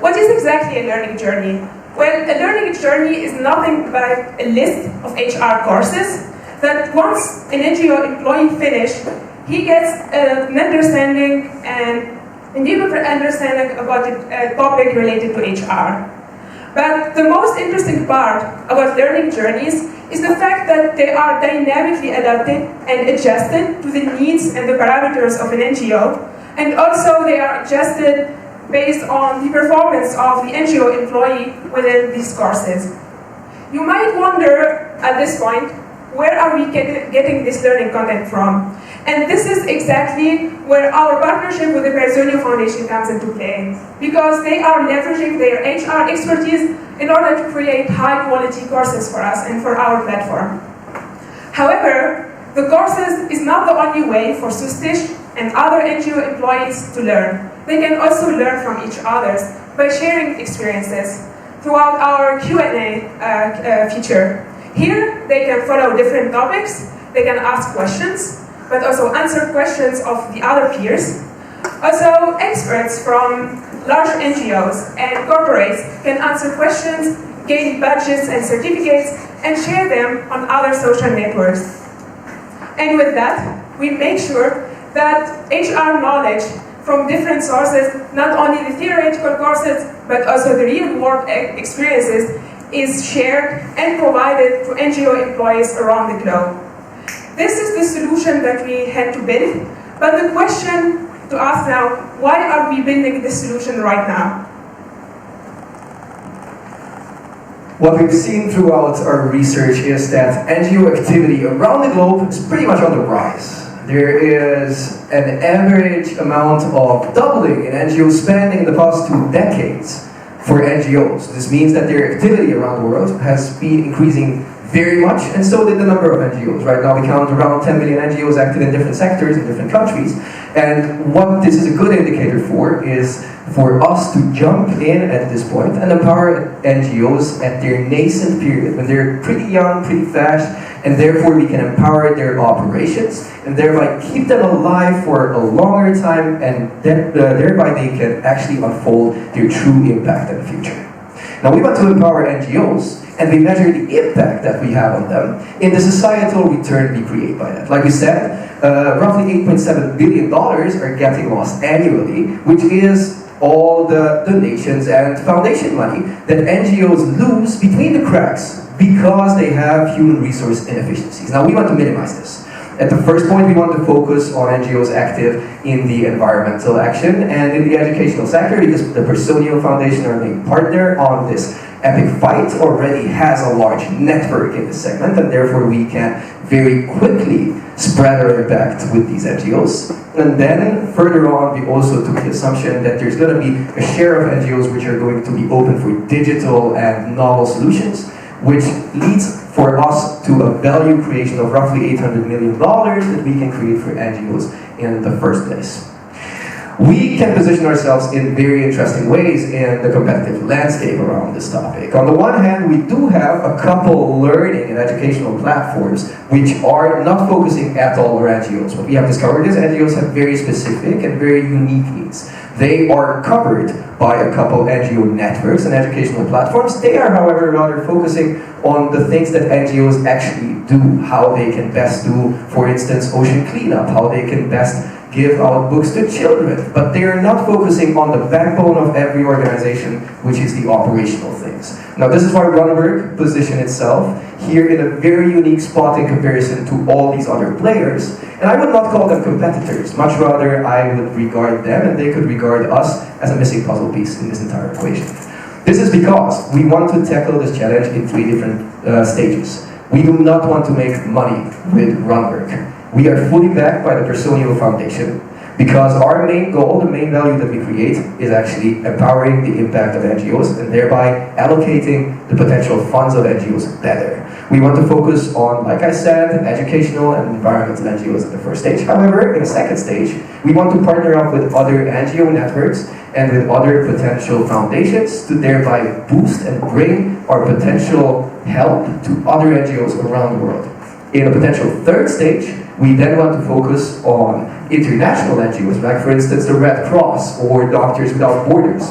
What is exactly a learning journey? Well, a learning journey is nothing but a list of HR courses that once an NGO employee finishes, he gets an understanding and a deeper understanding about a topic related to HR. But the most interesting part about learning journeys is the fact that they are dynamically adapted and adjusted to the needs and the parameters of an NGO, and also they are adjusted based on the performance of the NGO employee within these courses. You might wonder at this point, where are we getting this learning content from? And this is exactly where our partnership with the Personio Foundation comes into play, because they are leveraging their HR expertise in order to create high-quality courses for us and for our platform. However, the courses is not the only way for Sustish and other NGO employees to learn. They can also learn from each other by sharing experiences throughout our Q&A feature. Here, they can follow different topics, they can ask questions, but also answer questions of the other peers. Also, experts from large NGOs and corporates can answer questions, gain badges and certificates, and share them on other social networks. And with that, we make sure that HR knowledge from different sources, not only the theoretical courses, but also the real-world experiences, is shared and provided to NGO employees around the globe. This is the solution that we had to build, but the question to ask now, why are we building this solution right now? What we've seen throughout our research is that NGO activity around the globe is pretty much on the rise. There is an average amount of doubling in NGO spending in the past 2 decades for NGOs. This means that their activity around the world has been increasing very much, and so did the number of NGOs. Right now we count around 10 million NGOs active in different sectors in different countries. And what this is a good indicator for is for us to jump in at this point and empower NGOs at their nascent period, when they're pretty young, pretty fast, and therefore we can empower their operations and thereby keep them alive for a longer time, and thereby they can actually unfold their true impact in the future. Now we want to empower NGOs, and we measure the impact that we have on them in the societal return we create by that. Like we said, roughly $8.7 billion are getting lost annually, which is all the donations and foundation money that NGOs lose between the cracks because they have human resource inefficiencies. Now we want to minimize this. At the first point, we want to focus on NGOs active in the environmental action and in the educational sector, because the Personio Foundation, our main partner on this epic fight, already has a large network in this segment, and therefore we can very quickly spread our impact with these NGOs. And then further on, we also took the assumption that there's going to be a share of NGOs which are going to be open for digital and novel solutions, which leads for us to a value creation of roughly $800 million that we can create for NGOs in the first place. We can position ourselves in very interesting ways in the competitive landscape around this topic. On the one hand, we do have a couple learning and educational platforms which are not focusing at all on NGOs. What we have discovered is NGOs have very specific and very unique needs. They are covered by a couple NGO networks and educational platforms. They are, however, rather focusing on the things that NGOs actually do, how they can best do, for instance, ocean cleanup, how they can best give out books to children, but they are not focusing on the backbone of every organization, which is the operational things. Now this is why RunWork positions itself here in a very unique spot in comparison to all these other players, and I would not call them competitors. Much rather, I would regard them, and they could regard us, as a missing puzzle piece in this entire equation. This is because we want to tackle this challenge in 3 different stages. We do not want to make money with RunWork. We are fully backed by the Personio Foundation because our main goal, the main value that we create, is actually empowering the impact of NGOs and thereby allocating the potential funds of NGOs better. We want to focus on, like I said, educational and environmental NGOs at the first stage. However, in the second stage, we want to partner up with other NGO networks and with other potential foundations to thereby boost and bring our potential help to other NGOs around the world. In a potential third stage, we then want to focus on international NGOs, like for instance the Red Cross or Doctors Without Borders.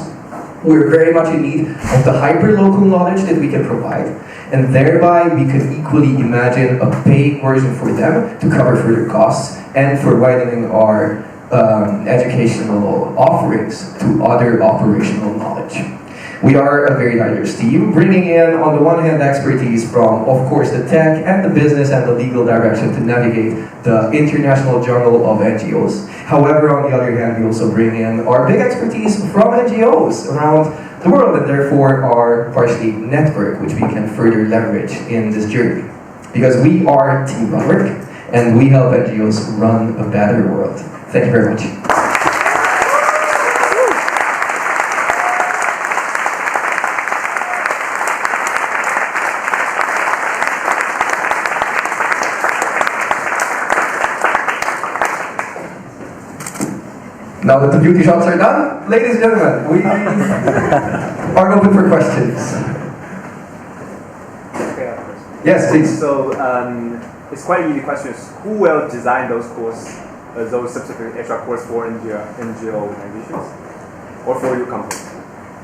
We're very much in need of the hyper-local knowledge that we can provide, and thereby we could equally imagine a paid version for them to cover further costs and for widening our educational offerings to other operational knowledge. We are a very diverse team, bringing in, on the one hand, expertise from, of course, the tech and the business and the legal direction to navigate the international jungle of NGOs. However, on the other hand, we also bring in our big expertise from NGOs around the world, and therefore our partially network, which we can further leverage in this journey. Because we are Team RunWork, and we help NGOs run a better world. Thank you very much. Now that the beauty shots are done, ladies and gentlemen, we are open for questions. Yes, please. So it's quite an easy question. Who will design those specific extra courses for NGO organizations or for your company?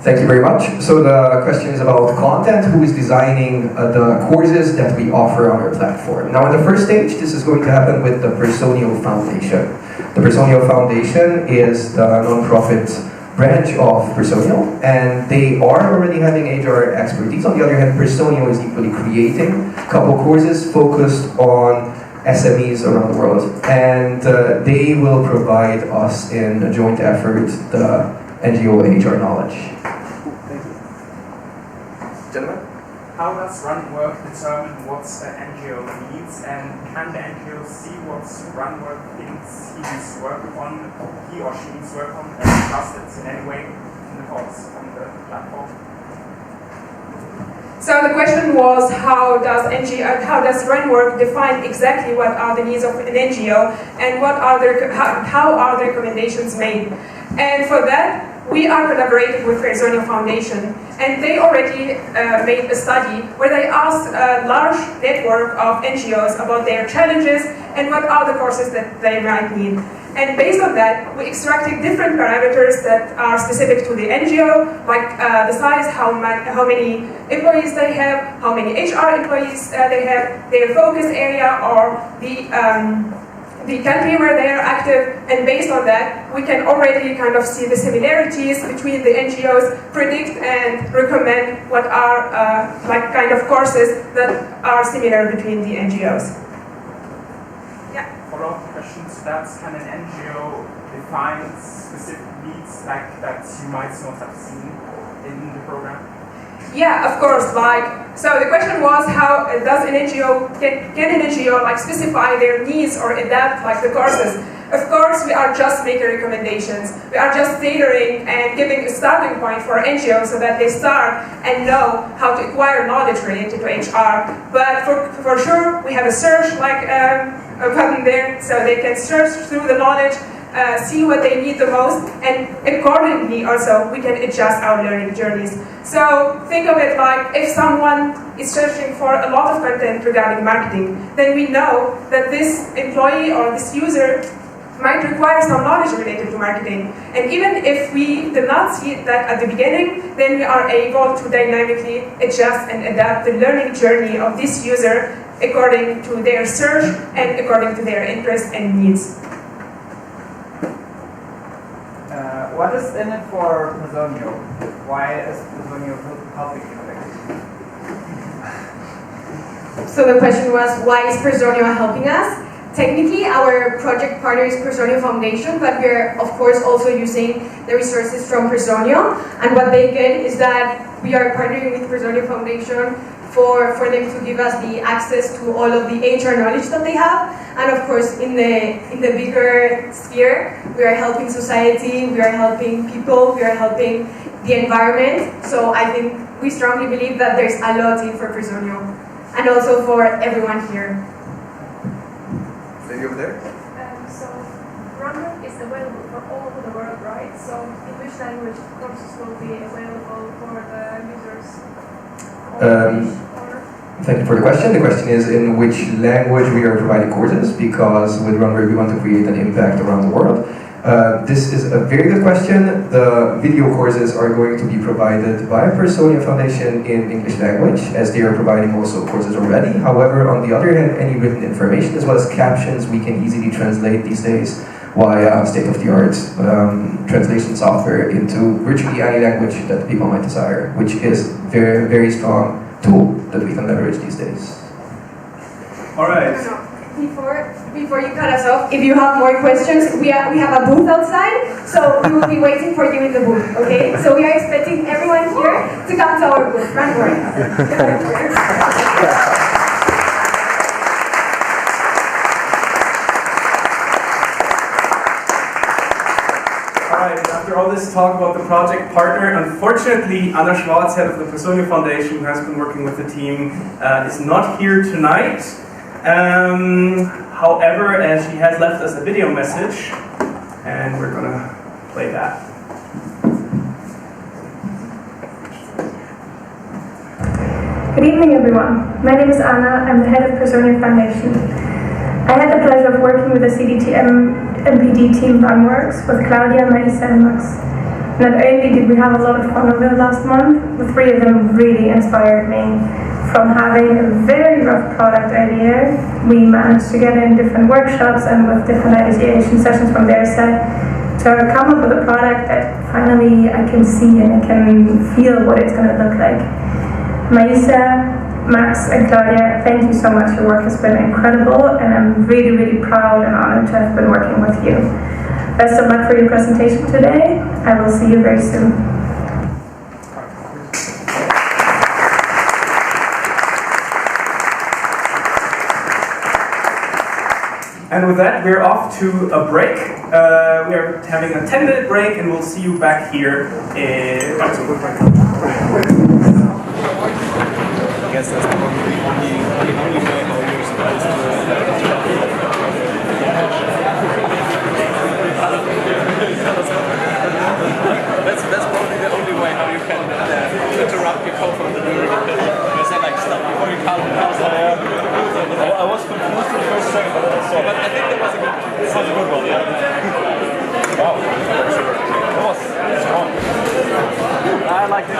Thank you very much. So the question is about content. Who is designing the courses that we offer on our platform? Now, in the first stage, this is going to happen with the Personio Foundation. The Personio Foundation is the non-profit branch of Personio, and they are already having HR expertise. On the other hand, Personio is equally creating a couple courses focused on SMEs around the world, and they will provide us in a joint effort the NGO HR knowledge. Thank you. Gentlemen? How does RunWork determine what an NGO needs, and can the NGO see what RunWork thinks he needs to work on, he or she needs to work on, and adjust it in any way in the course on the platform? So the question was, how does RunWork define exactly what are the needs of an NGO, and how are the recommendations made? And for that, we are collaborating with Personio Foundation, and they already made a study where they asked a large network of NGOs about their challenges and what are the courses that they might need. And based on that, we extracted different parameters that are specific to the NGO, like the size, how many employees they have, how many HR employees they have, their focus area, or the country where they are active, and based on that, we can already kind of see the similarities between the NGOs, predict and recommend what are like kind of courses that are similar between the NGOs. Yeah. Follow-up questions. That's can an NGO define specific needs like that you might not have seen in the program? Yeah, of course. So the question was, how does an NGO can an NGO like specify their needs or adapt like the courses? Of course, we are just making recommendations. We are just tailoring and giving a starting point for NGOs so that they start and know how to acquire knowledge related to HR. But for sure, we have a search a button there, so they can search through the knowledge, see what they need the most, and accordingly also we can adjust our learning journeys. So think of it like if someone is searching for a lot of content regarding marketing, then we know that this employee or this user might require some knowledge related to marketing. And even if we did not see that at the beginning, then we are able to dynamically adjust and adapt the learning journey of this user according to their search and according to their interests and needs. What is in it for Personio? Why is Personio helping innovation? So the question was, why is Personio helping us? Technically, our project partner is Personio Foundation, but we're of course also using the resources from Personio. And what they get is that we are partnering with Personio Foundation for them to give us the access to all of the HR knowledge that they have. And of course, in the bigger sphere, we are helping society, we are helping people, we are helping the environment. So I think we strongly believe that there's a lot in for Personio, and also for everyone here. Maybe over there? So RunWork is available for all over the world, right? So in which language courses will be available for the users? Thank you for the question. The question is in which language we are providing courses, because with RunWork we want to create an impact around the world. This is a very good question. The video courses are going to be provided by Personio Foundation in English language, as they are providing also courses already. However, on the other hand, any written information as well as captions we can easily translate these days via state-of-the-art translation software into virtually any language that people might desire, which is a very, very strong tool that we can leverage these days. All right. Before you cut us off, if you have more questions, we have a booth outside, so we will be waiting for you in the booth, okay? So we are expecting everyone here to come to our booth. After all this talk about the project partner, unfortunately, Anna Schwarz, head of the Personio Foundation, who has been working with the team, is not here tonight. However, she has left us a video message, and we're going to play that. Good evening, everyone. My name is Anna. I'm the head of Personio Foundation. I had the pleasure of working with the CDTM MPD team RunWorks with Claudia, Marisa, and Max. Not only did we have a lot of fun over the last month, the three of them really inspired me. From having a very rough product idea, we managed to get in different workshops and with different ideation sessions from their side to come up with a product that finally I can see and I can feel what it's going to look like. Marisa, Max and Claudia, thank you so much. Your work has been incredible and I'm really, really proud and honored to have been working with you. Best of luck for your presentation today. I will see you very soon. And with that, we're off to a break. We are having a 10-minute break and we'll see you back here in... I guess that's probably the only way how you're supposed to that's probably the only way how you can interrupt your co-founder during the pitch. You say like stop before you can't I was confused the first second, but I think that was a good one. Yeah. Wow. That was strong. I like it.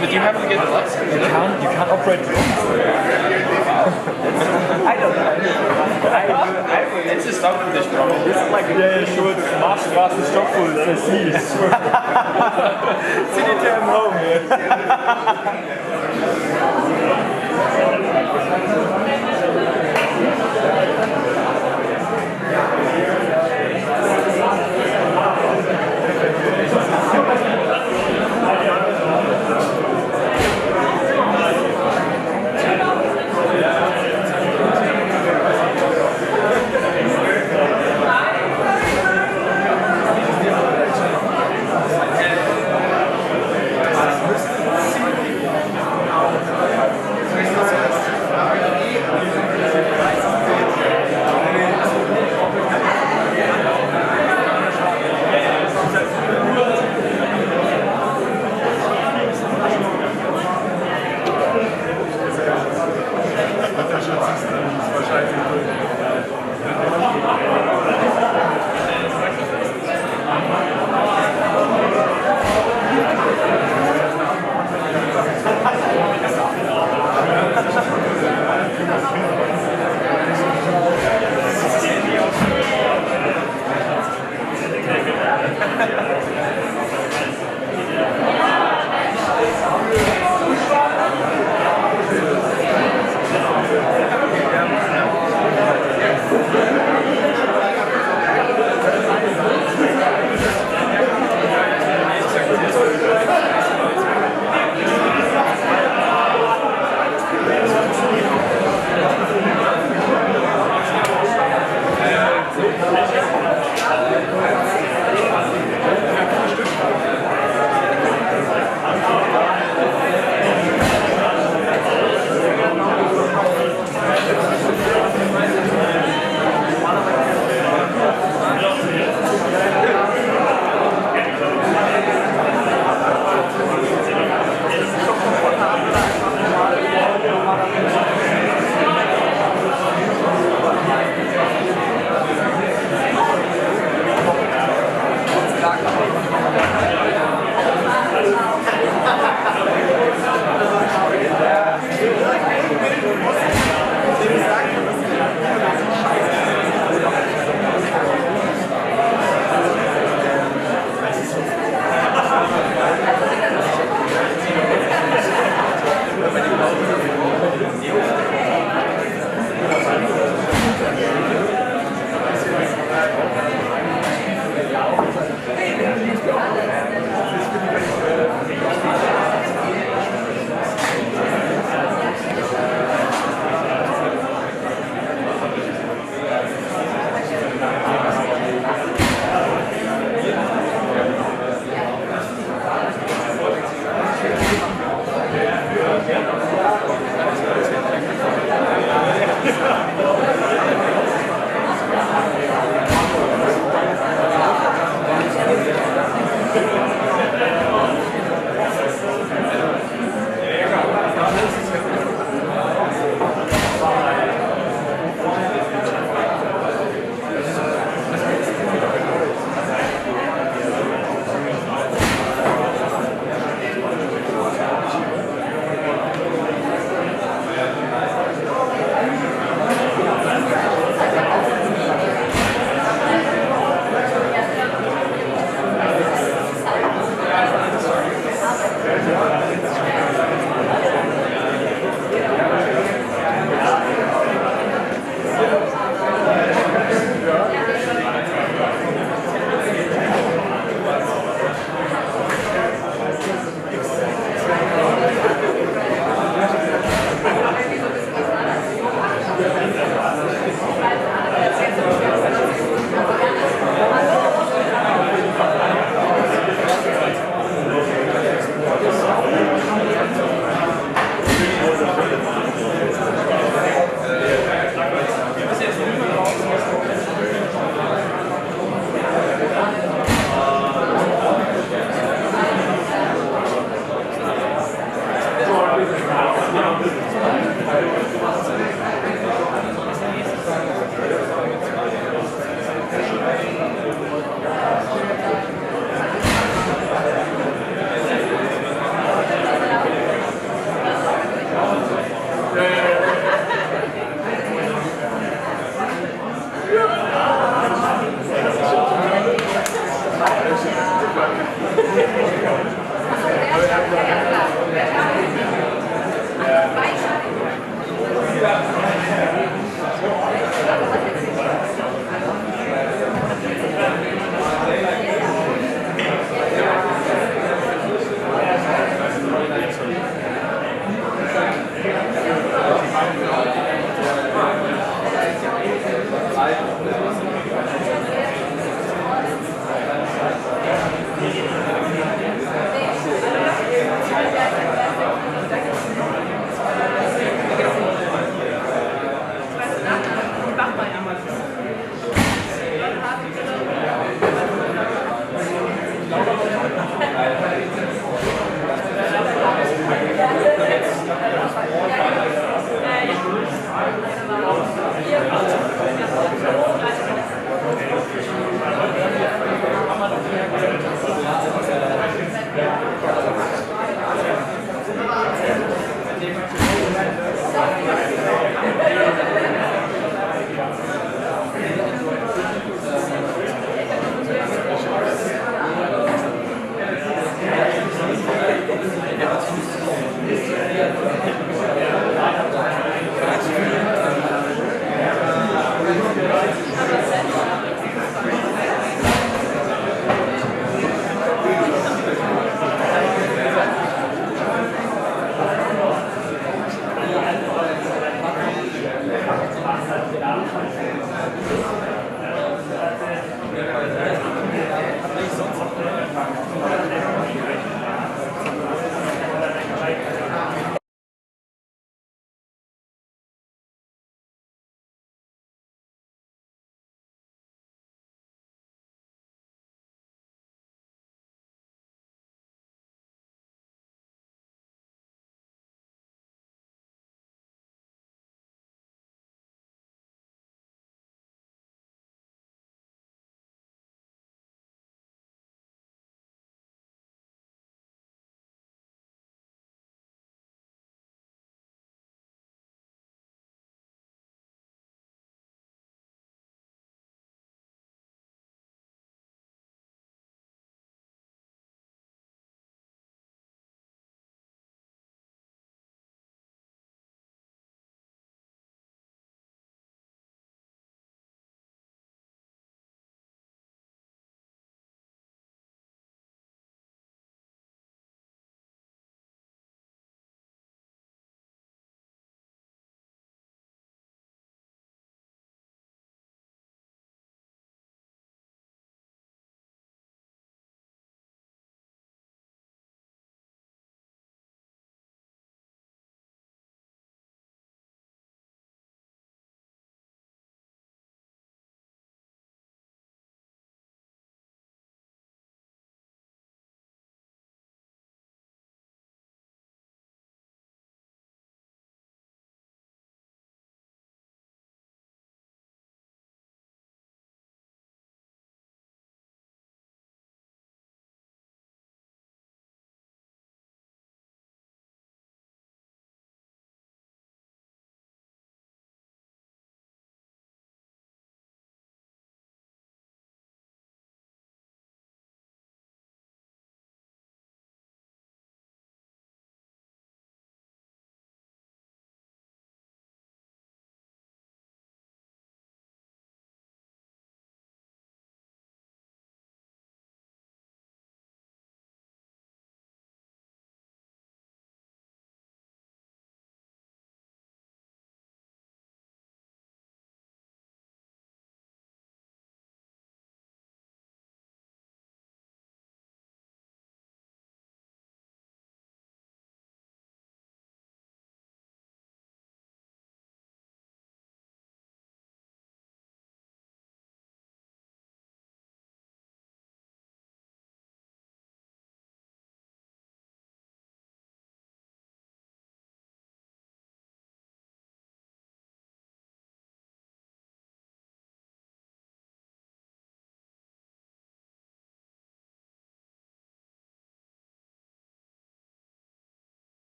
But you have to get the lights. You can't operate drones. I don't know. It's a stock for this problem. This is like sure, the Marschstraße is stock for the sea. CDTM home here.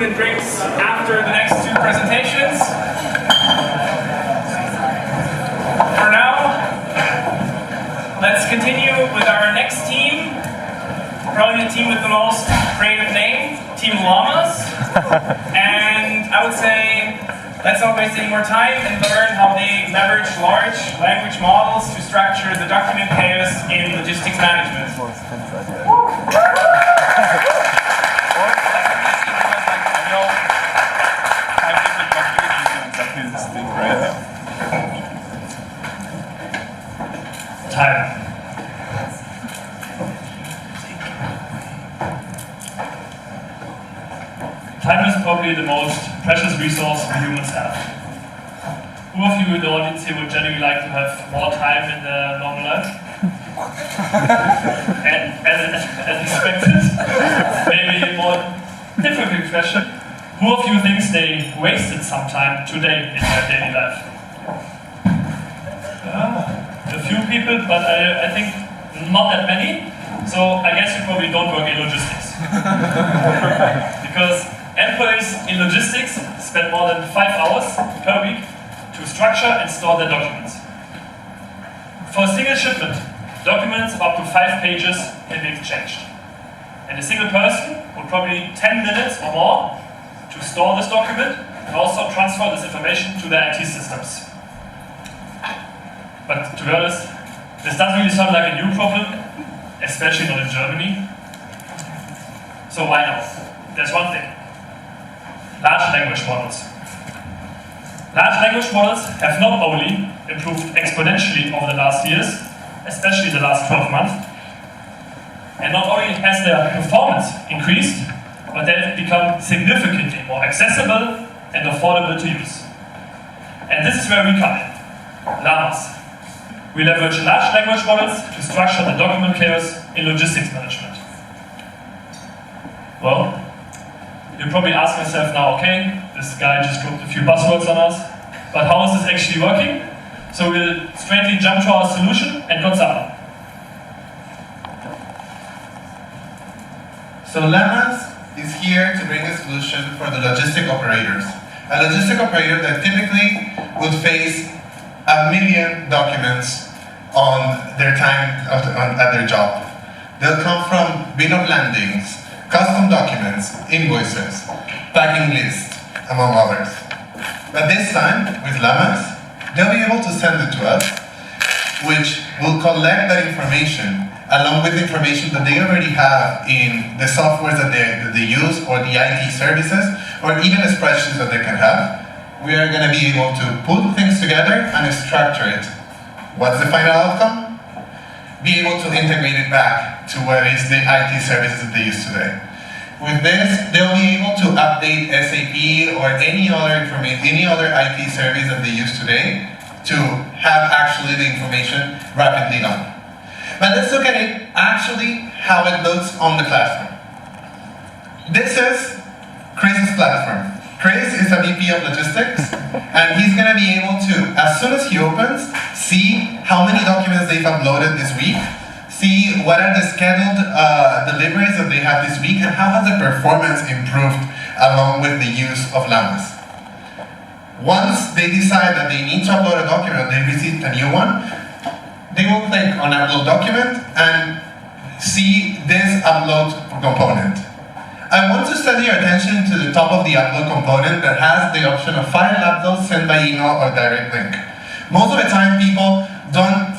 food and drinks after the next two presentations. For now, let's continue with our next team. Probably the team with the most creative name, Team Llamas. And I would say, let's not waste any more time and learn how they leverage large language models to structure the document chaos in logistics management. Time. Time is probably the most precious resource we humans have. Who of you in the audience here would generally like to have more time in their normal life? And as expected, maybe a more difficult question. Who of you thinks they wasted some time today in their daily life? A few people, but I think not that many. So I guess you probably don't work in logistics. Because employees in logistics spend more than 5 hours per week to structure and store their documents. For a single shipment, documents of up to 5 pages can be exchanged. And a single person would probably need 10 minutes or more to store this document and also transfer this information to their IT systems. But to be honest, this doesn't really sound like a new problem, especially not in Germany. So why not? There's one thing. Large language models. Large language models have not only improved exponentially over the last years, especially the last 12 months, and not only has their performance increased, but they have become significantly more accessible and affordable to use. And this is where we come in. Llamas. We leverage large language models to structure the document chaos in logistics management. Well, you probably ask yourself now, okay, this guy just dropped a few buzzwords on us, but how is this actually working? So we'll straightly jump to our solution and consider. So Llamas is here to bring a solution for the logistic operators. A logistic operator that typically would face 1 million documents on their time at their job. They'll come from bill of landings, custom documents, invoices, packing lists, among others. But this time, with Llamas, they'll be able to send it to us, which will collect that information along with the information that they already have in the software that they use, or the IT services, or even the spreadsheets that they can have. We are going to be able to put things together and structure it. What's the final outcome? Be able to integrate it back to what is the IT services that they use today. With this, they'll be able to update SAP or any other IT service that they use today to have actually the information rapidly done. But let's look at it actually how it looks on the platform. This is Chris's platform. Chris is a VP of logistics, and he's going to be able to, as soon as he opens, see how many documents they've uploaded this week, see what are the scheduled deliveries that they have this week, and how has the performance improved along with the use of Llamas. Once they decide that they need to upload a document, they receive a new one, they will click on Upload Document and see this upload component. I want to send your attention to the top of the upload component that has the option of file upload, send by email, or direct link. Most of the time, people don't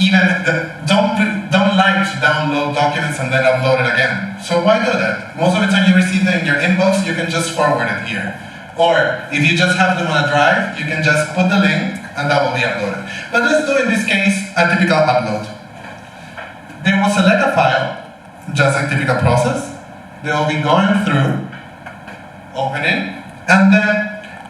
like to download documents and then upload it again. So why do that? Most of the time you receive them in your inbox, you can just forward it here. Or if you just have them on a drive, you can just put the link and that will be uploaded. But let's do in this case a typical upload. They will select a file, just a typical process. They will be going through, opening, and then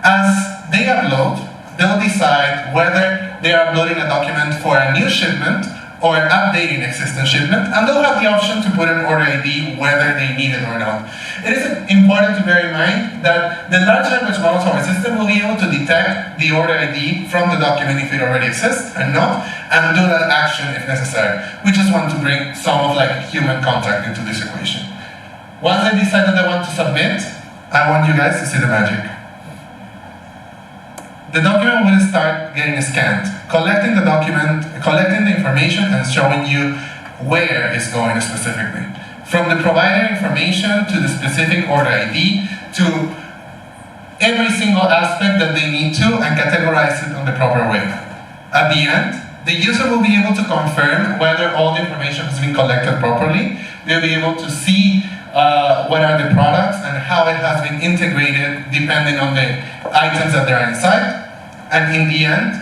as they upload, they'll decide whether they are uploading a document for a new shipment or updating existing shipment, and they'll have the option to put an order ID whether they need it or not. It is important to bear in mind that the large language models of our system will be able to detect the order ID from the document if it already exists and not, and do that action if necessary. We just want to bring some of human contact into this equation. Once they decide that they want to submit, I want you guys to see the magic. The document will start getting scanned, collecting the document, collecting the information and showing you where it's going specifically. From the provider information to the specific order ID to every single aspect that they need to and categorize it on the proper way. At the end, the user will be able to confirm whether all the information has been collected properly. They'll be able to see what are the products and how it has been integrated depending on the items that they're inside. And in the end,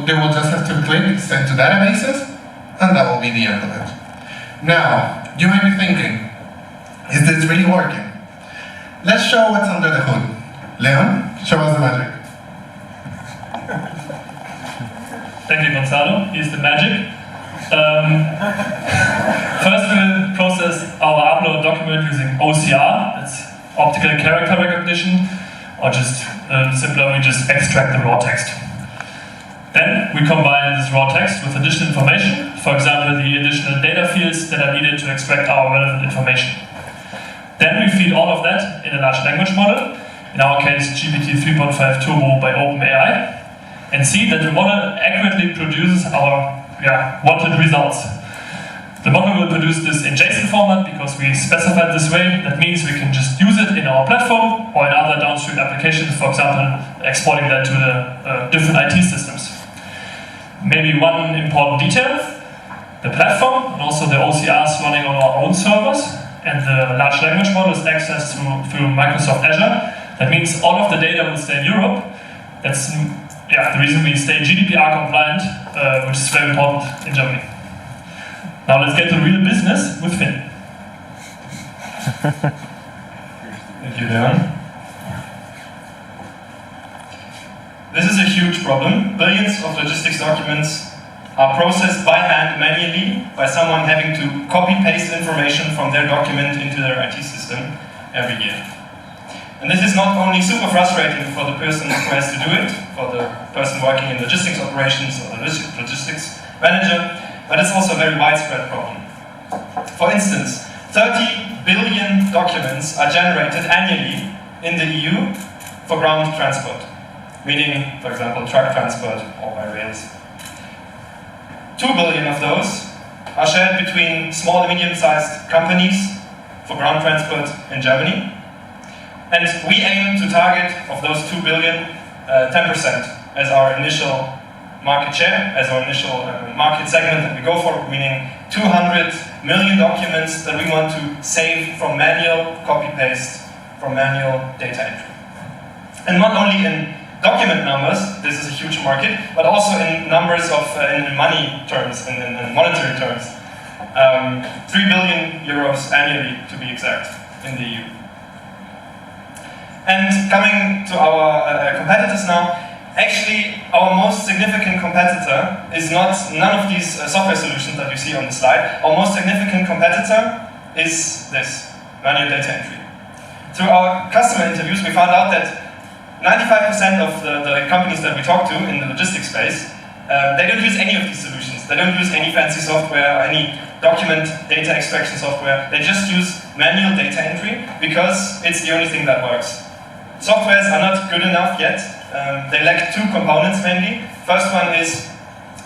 they will just have to click send to databases, and that will be the end of it. Now, you might be thinking, is this really working? Let's show what's under the hood. Leon, show us the magic. Thank you, Gonzalo. Here's the magic. First, we'll process our upload document using OCR. That's optical character recognition, or just simpler, we just extract the raw text. Then we combine this raw text with additional information, for example, the additional data fields that are needed to extract our relevant information. Then we feed all of that in a large language model, in our case GPT 3.5 Turbo by OpenAI, and see that the model accurately produces our wanted results. The model will produce this in JSON format because we specified this way. That means we can just use it in our platform or in other downstream applications, for example, exporting that to the different IT systems. Maybe one important detail, the platform and also the OCRs running on our own servers and the large language model is accessed through Microsoft Azure. That means all of the data will stay in Europe. That's the reason we stay GDPR compliant, which is very important in Germany. Now let's get to real business with Finn. Thank you, Leon. This is a huge problem. Billions of logistics documents are processed by hand manually by someone having to copy-paste information from their document into their IT system every year. And this is not only super frustrating for the person who has to do it, for the person working in logistics operations or the logistics manager, but it's also a very widespread problem. For instance, 30 billion documents are generated annually in the EU for ground transport, meaning, for example, truck transport or by rails. 2 billion of those are shared between small and medium-sized companies for ground transport in Germany. And we aim to target, of those 2 billion, 10% as our initial market share, as our initial market segment that we go for, meaning 200 million documents that we want to save from manual copy-paste, from manual data entry. And not only in document numbers, this is a huge market, but also in numbers of, in money terms, in monetary terms. 3 billion euros annually, to be exact, in the EU. And coming to our competitors now, actually our most significant competitor is none of these software solutions that you see on the slide. Our most significant competitor is this, manual data entry. Through our customer interviews, we found out that 95% of the companies that we talk to in the logistics space, they don't use any of these solutions. They don't use any fancy software or any document data extraction software. They just use manual data entry because it's the only thing that works. Softwares are not good enough yet. They lack 2 components mainly. First one is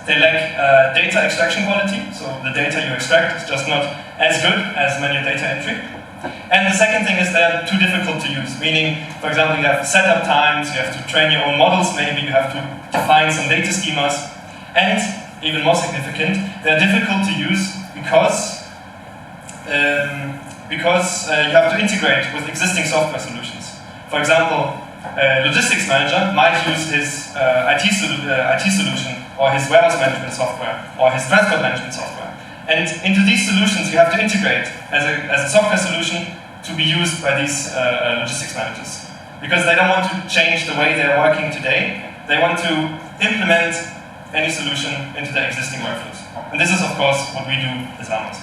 they lack data extraction quality, so the data you extract is just not as good as manual data entry. And the second thing is they're too difficult to use, meaning, for example, you have setup times, you have to train your own models, maybe you have to define some data schemas, and even more significant, they're difficult to use because you have to integrate with existing software solutions. For example, a logistics manager might use his IT solution or his warehouse management software or his transport management software. And into these solutions you have to integrate as a software solution to be used by these logistics managers. Because they don't want to change the way they're working today, they want to implement any solution into their existing workflows. And this is of course what we do as Llamas.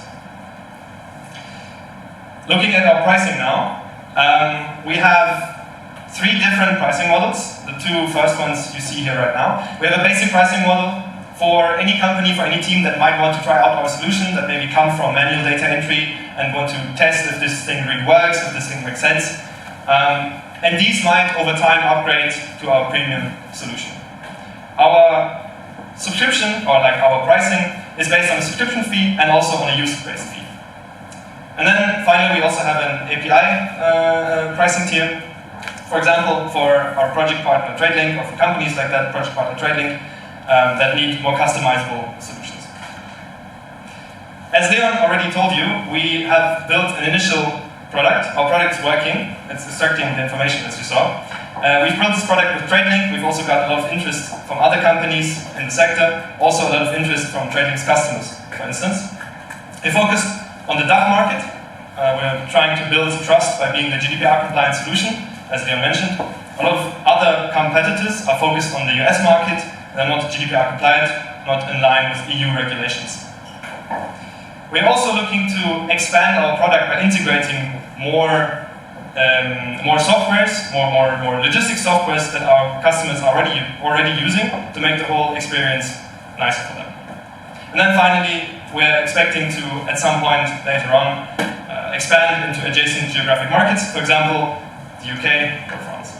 Looking at our pricing now, we have 3 different pricing models. The 2 first ones you see here right now. We have a basic pricing model for any company, for any team that might want to try out our solution, that maybe come from manual data entry and want to test if this thing really works, if this thing makes sense. and these might over time upgrade to our premium solution. Our subscription, or like our pricing, is based on a subscription fee and also on a user-based fee. And then finally we also have an API pricing tier. For example, for our project partner TradeLink, or for companies like that, project partner TradeLink, that need more customizable solutions. As Leon already told you, we have built an initial product. Our product is working. It's extracting the information, as you saw. We've built this product with TradeLink. We've also got a lot of interest from other companies in the sector, also a lot of interest from TradeLink's customers, for instance. We focused on the DACH market. We're trying to build trust by being the GDPR-compliant solution, as Leon mentioned. A lot of other competitors are focused on the US market. They're not GDPR-compliant, not in line with EU regulations. We're also looking to expand our product by integrating more softwares, more logistics softwares that our customers are already using to make the whole experience nicer for them. And then finally, we're expecting to, at some point later on, expand into adjacent geographic markets, for example, the UK or France.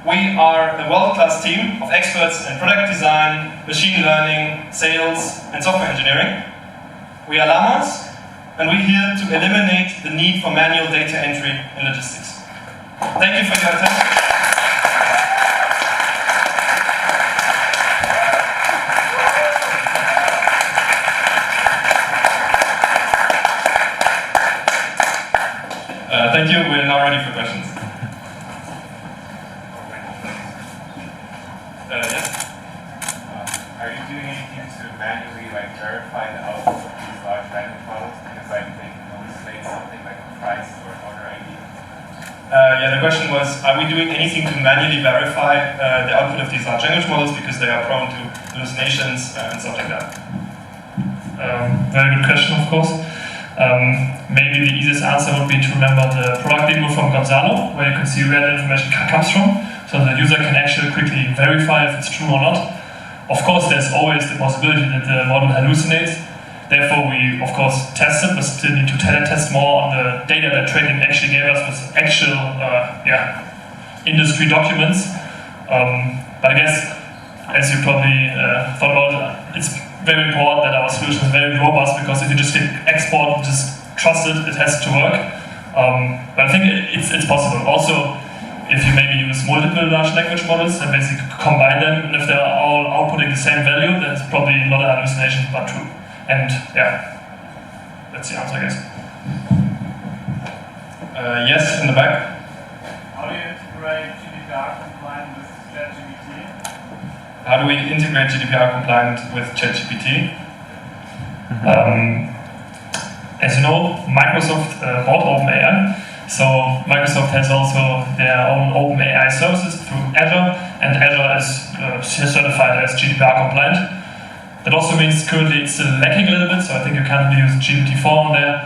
We are a world-class team of experts in product design, machine learning, sales, and software engineering. We are Llamas, and we're here to eliminate the need for manual data entry in logistics. Thank you for your attention. Thank you. We're now ready for questions. Yes? Are you doing anything to manually verify the output of these large language models? Because they hallucinate something like a price or an order ID. Yeah, the question was, are we doing anything to manually verify the output of these large language models because they are prone to hallucinations and stuff like that? Very good question, of course. Maybe the easiest answer would be to remember the product demo from Gonzalo, where you can see where the information comes from, so the user can actually quickly verify if it's true or not. Of course, there's always the possibility that the model hallucinates. Therefore, we, of course, test it, but still need to test more on the data that TradeLink actually gave us with actual industry documents. But I guess, as you probably thought about, it's very important that our solution is very robust, because if you just hit export and just trust it, it has to work. But I think it's possible. Also, if you maybe use multiple large language models and basically combine them, and if they're all outputting the same value, then it's probably not a hallucination, but true. And yeah, that's the answer, I guess. Yes, in the back. How do you integrate GDPR compliant with ChatGPT? How do we integrate GDPR compliant with ChatGPT? As you know, Microsoft bought OpenAI, so Microsoft has also their own OpenAI services through Azure, and Azure is certified as GDPR compliant. That also means currently it's still lacking a little bit, so I think you can't really use GPT-4 on there.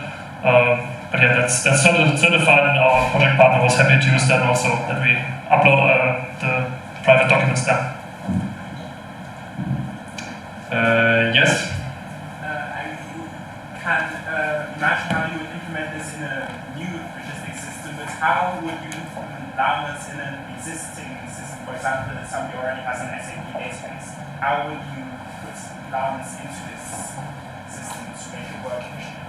But yeah, that's certified, and our project partner was happy to use that also, that we upload the private documents there. Yes? I can imagine how you would implement this in a new logistics system, but how would you implement Llamas in an existing system? For example, if somebody already has an SAP database, how would you put Llamas into this system to make it work efficiently?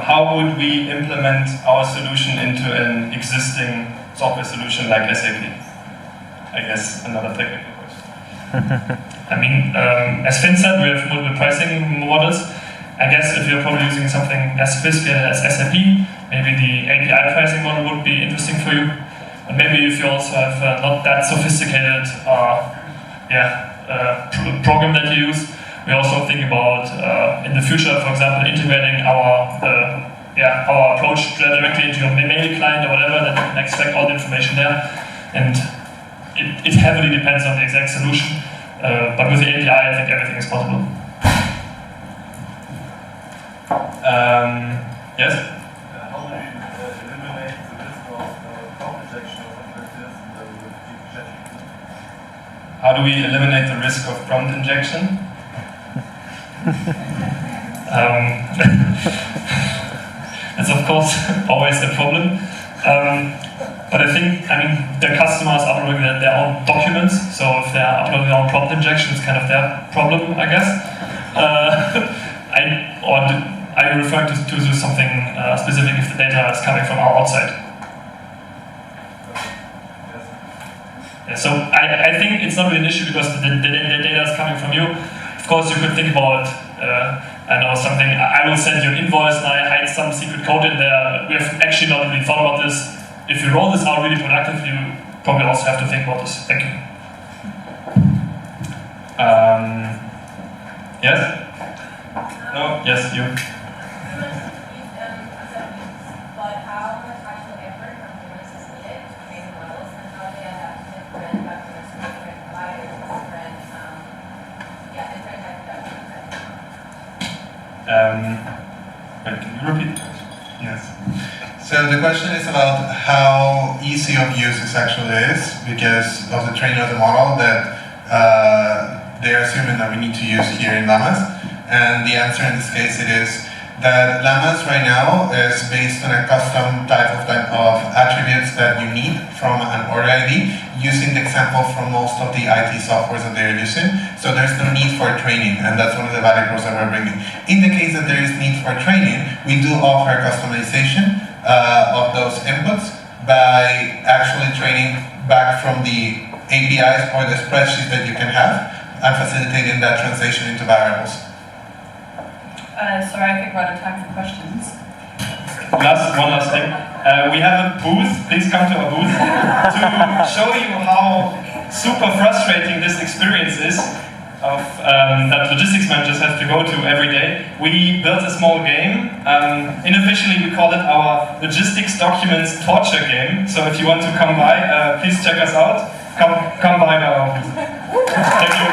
How would we implement our solution into an existing software solution like SAP? I guess another technical question. I mean, as Finn said, we have multiple pricing models. I guess if you're probably using something as sophisticated as SAP, maybe the API pricing model would be interesting for you. And maybe if you also have not that sophisticated program that you use, we also think about in the future, for example, integrating our approach directly into your mail client or whatever, that you can extract all the information there. And it heavily depends on the exact solution. But with the API, I think everything is possible. Yes? How would you eliminate the risk of code injection like this with ChatGPT? How do we eliminate the risk of prompt injection? It's of course always a problem. But I think, their customers uploading their own documents, so if they're uploading their own prompt injection, it's kind of their problem, I guess. Are you referring to something specific if the data is coming from our outside? Yeah, so I think it's not really an issue because the data is coming from you. Of course, you could think about, I know something, I will send you an invoice and I hide some secret code in there. We have actually not really thought about this. If you roll this out really productively, you probably also have to think about this. Thank you. Yes? No? Yes, you. Can you repeat? Yes. So the question is about how easy of use this actually is because of the training of the model that they're assuming that we need to use here in Llamas. And the answer in this case it is that Llamas right now is based on a custom type of attributes that you need from an org ID using the example from most of the IT softwares that they're using. So there's no need for training, and that's one of the value props that we're bringing. In the case that there is need for training, we do offer customization of those inputs by actually training back from the APIs or the spreadsheets that you can have and facilitating that translation into variables. Sorry, I think we're out of time for questions. One last thing. We have a booth, please come to our booth, to show you how super frustrating this experience is of, that logistics managers have to go to every day. We built a small game. Unofficially, we call it our logistics documents torture game. So if you want to come by, please check us out. Come by our booth. Thank you.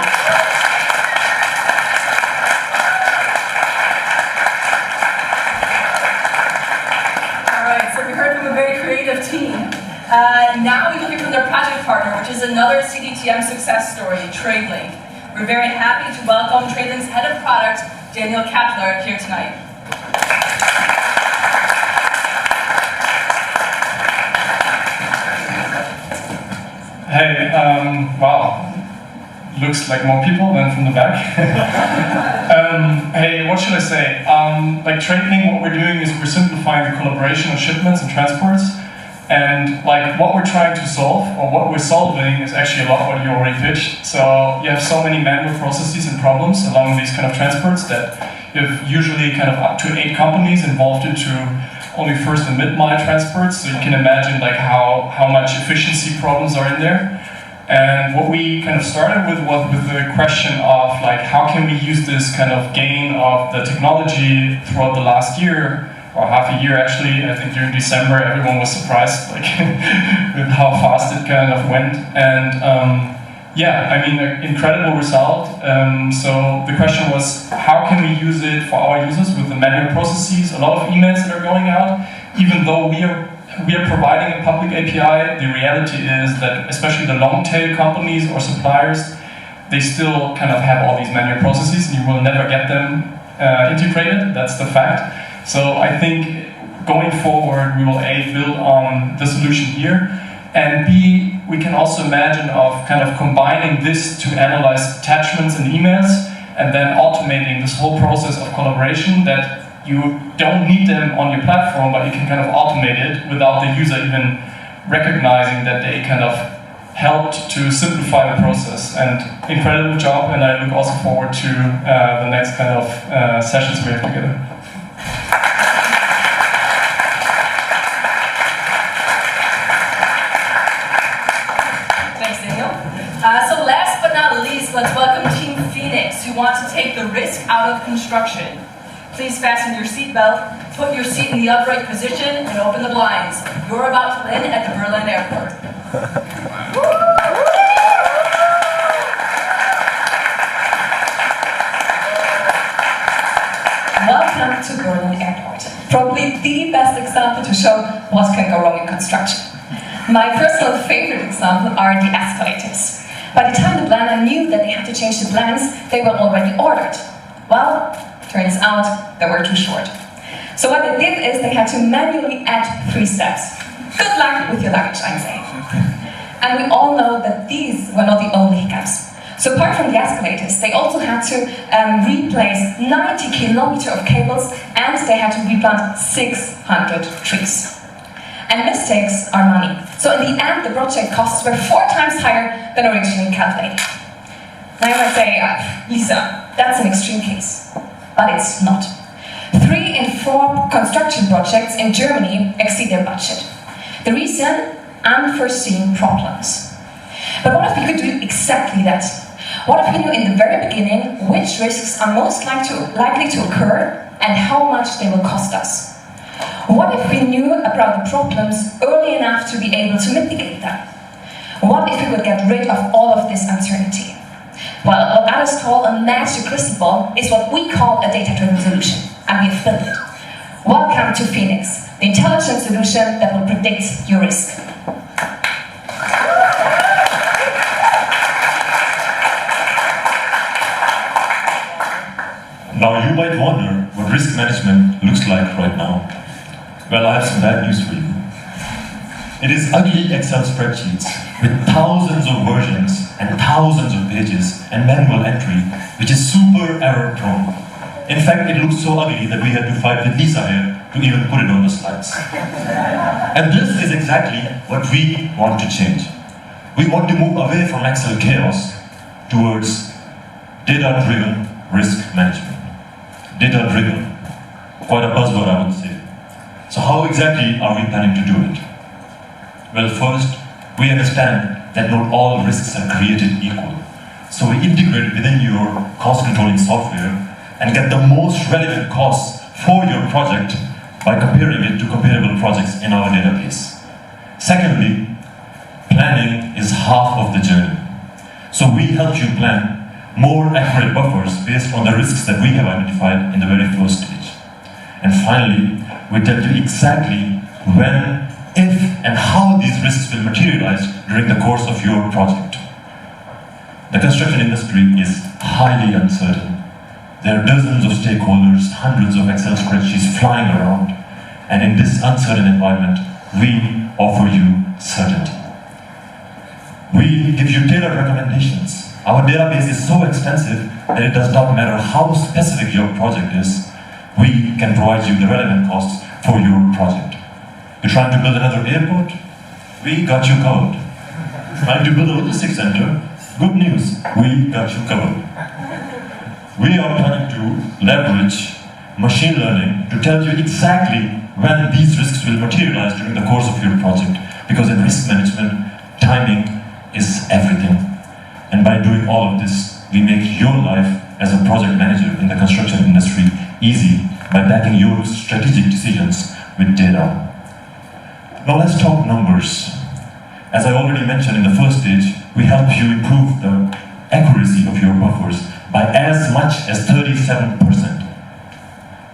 Team. Now we're looking from their project partner, which is another CDTM success story, TradeLink. We're very happy to welcome TradeLink's head of product, Daniel Kapler, here tonight. Hey, wow. Looks like more people than from the back. Hey, what should I say? Like TradeLink, what we're doing is we're simplifying the collaboration of shipments and transports. And like what we're trying to solve, or what we're solving, is actually a lot what you already pitched. So you have so many manual processes and problems along these kind of transports that you have usually kind of up to 8 companies involved into only first and mid-mile transports. So you can imagine like how much efficiency problems are in there. And what we kind of started with was with the question of like how can we use this kind of gain of the technology throughout the last year, or half a year actually. I think during December everyone was surprised like with how fast it kind of went. And yeah, I mean, an incredible result. So the question was, how can we use it for our users with the manual processes, a lot of emails that are going out. Even though we are providing a public API, the reality is that especially the long tail companies or suppliers, they still kind of have all these manual processes and you will never get them integrated. That's the fact. So I think going forward, we will A, build on the solution here, and B, we can also imagine of kind of combining this to analyze attachments and emails, and then automating this whole process of collaboration that you don't need them on your platform, but you can kind of automate it without the user even recognizing that they kind of helped to simplify the process. And incredible job, and I look also forward to the next kind of sessions we have together. So last but not least, let's welcome Team Phoenix, who wants to take the risk out of construction. Please fasten your seatbelt, put your seat in the upright position, and open the blinds. You're about to land at the Berlin airport. Welcome to Berlin Airport. Probably the best example to show what can go wrong in construction. My personal favorite example are the escalators. By the time the planner knew that they had to change the plans, they were already ordered. Well, turns out they were too short. So what they did is they had to manually add 3 steps. Good luck with your luggage, I'd say. And we all know that these were not the only hiccups. So apart from the escalators, they also had to replace 90 kilometers of cables, and they had to replant 600 trees. And mistakes are money. So in the end, the project costs were 4 times higher than originally calculated. Now you might say, Lisa, that's an extreme case. But it's not. 3 in 4 construction projects in Germany exceed their budget. The reason? Unforeseen problems. But what if we could do exactly that? What if we knew in the very beginning which risks are most likely to occur and how much they will cost us? What if we knew about the problems early enough to be able to mitigate them? What if we could get rid of all of this uncertainty? Well, what others call a magic crystal ball is what we call a data-driven solution, and we've built it. Welcome to Phoenix, the intelligent solution that will predict your risk. Now you might wonder what risk management looks like right now. Well, I have some bad news for you. It is ugly Excel spreadsheets with thousands of versions and thousands of pages and manual entry, which is super error prone. In fact, it looks so ugly that we had to fight with Lisa here to even put it on the slides. And this is exactly what we want to change. We want to move away from Excel chaos towards data-driven risk management. Data-driven. Quite a buzzword, I would say. So how exactly are we planning to do it? Well, first, we understand that not all risks are created equal. So we integrate within your cost controlling software and get the most relevant costs for your project by comparing it to comparable projects in our database. Secondly, planning is half of the journey. So we help you plan more accurate buffers based on the risks that we have identified in the very first stage. And finally, we tell you exactly when, if, and how these risks will materialize during the course of your project. The construction industry is highly uncertain. There are dozens of stakeholders, hundreds of Excel spreadsheets flying around, and in this uncertain environment, we offer you certainty. We give you tailored recommendations. Our database is so extensive that it does not matter how specific your project is, we can provide you the relevant costs for your project. You're trying to build another airport? We got you covered. Trying to build a logistics center? Good news, we got you covered. We are planning to leverage machine learning to tell you exactly when these risks will materialize during the course of your project, because in risk management, timing is everything. And by doing all of this, we make your life as a project manager in the construction industry easy by backing your strategic decisions with data. Now let's talk numbers. As I already mentioned in the first stage, we help you improve the accuracy of your buffers by as much as 37%.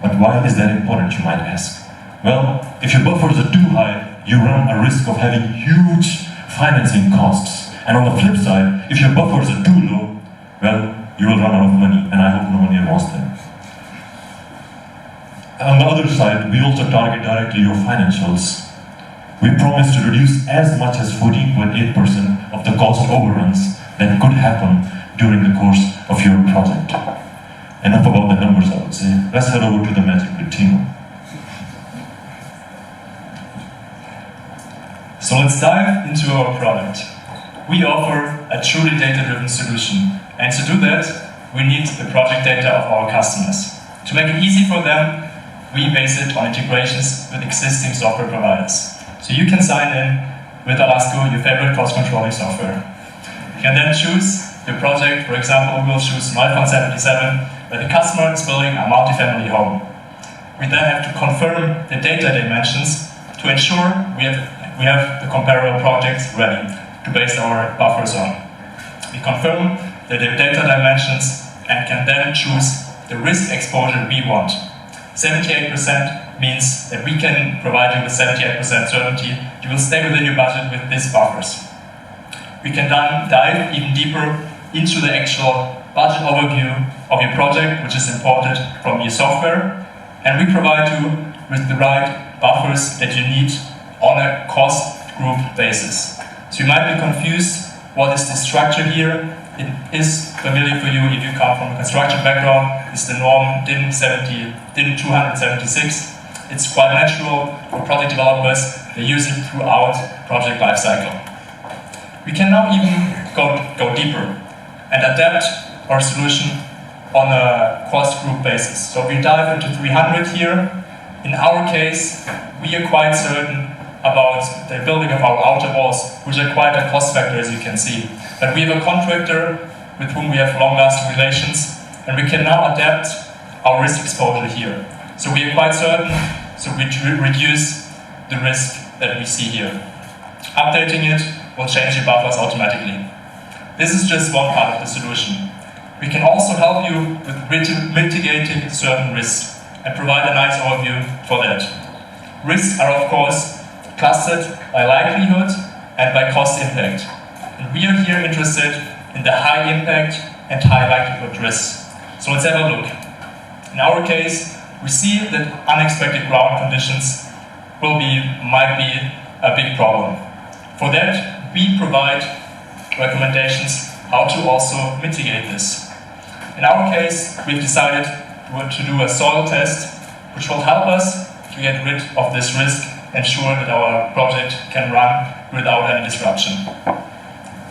But why is that important, you might ask? Well, if your buffers are too high, you run a risk of having huge financing costs. And on the flip side, if your buffers are too low, well, you will run out of money, and I hope no one here wants them. On the other side, we also target directly your financials. We promise to reduce as much as 14.8% of the cost overruns that could happen during the course of your project. Enough about the numbers, I would say. Let's head over to the magic with Timo. So let's dive into our product. We offer a truly data-driven solution. And to do that, we need the project data of our customers. To make it easy for them, we base it on integrations with existing software providers. So you can sign in with Alasco, your favorite cost controlling software. You can then choose your project. For example, we will choose Milefond 77, where the customer is building a multi-family home. We then have to confirm the data dimensions to ensure we have the comparable projects ready to base our buffers on. We confirm the data dimensions and can then choose the risk exposure we want. 78% means that we can provide you with 78% certainty you will stay within your budget with these buffers. We can then dive even deeper into the actual budget overview of your project, which is imported from your software, and we provide you with the right buffers that you need on a cost group basis. So you might be confused, what is the structure here? It is familiar for you if you come from a construction background. It's the norm DIN 276. It's quite natural for project developers. They use it throughout project lifecycle. We can now even go deeper and adapt our solution on a cost group basis. So we dive into 300 here. In our case, we are quite certain about the building of our outer walls, which are quite a cost factor, as you can see. But we have a contractor with whom we have long-lasting relations, and we can now adapt our risk exposure here. So we are quite certain, so we reduce the risk that we see here. Updating it will change the buffers automatically. This is just one part of the solution. We can also help you with mitigating certain risks and provide a nice overview for that. Risks are, of course, clustered by likelihood and by cost impact. And we are here interested in the high impact and high likelihood risks. So let's have a look. In our case, we see that unexpected ground conditions might be a big problem. For that, we provide recommendations how to also mitigate this. In our case, we've decided to do a soil test, which will help us to get rid of this risk, ensure that our project can run without any disruption.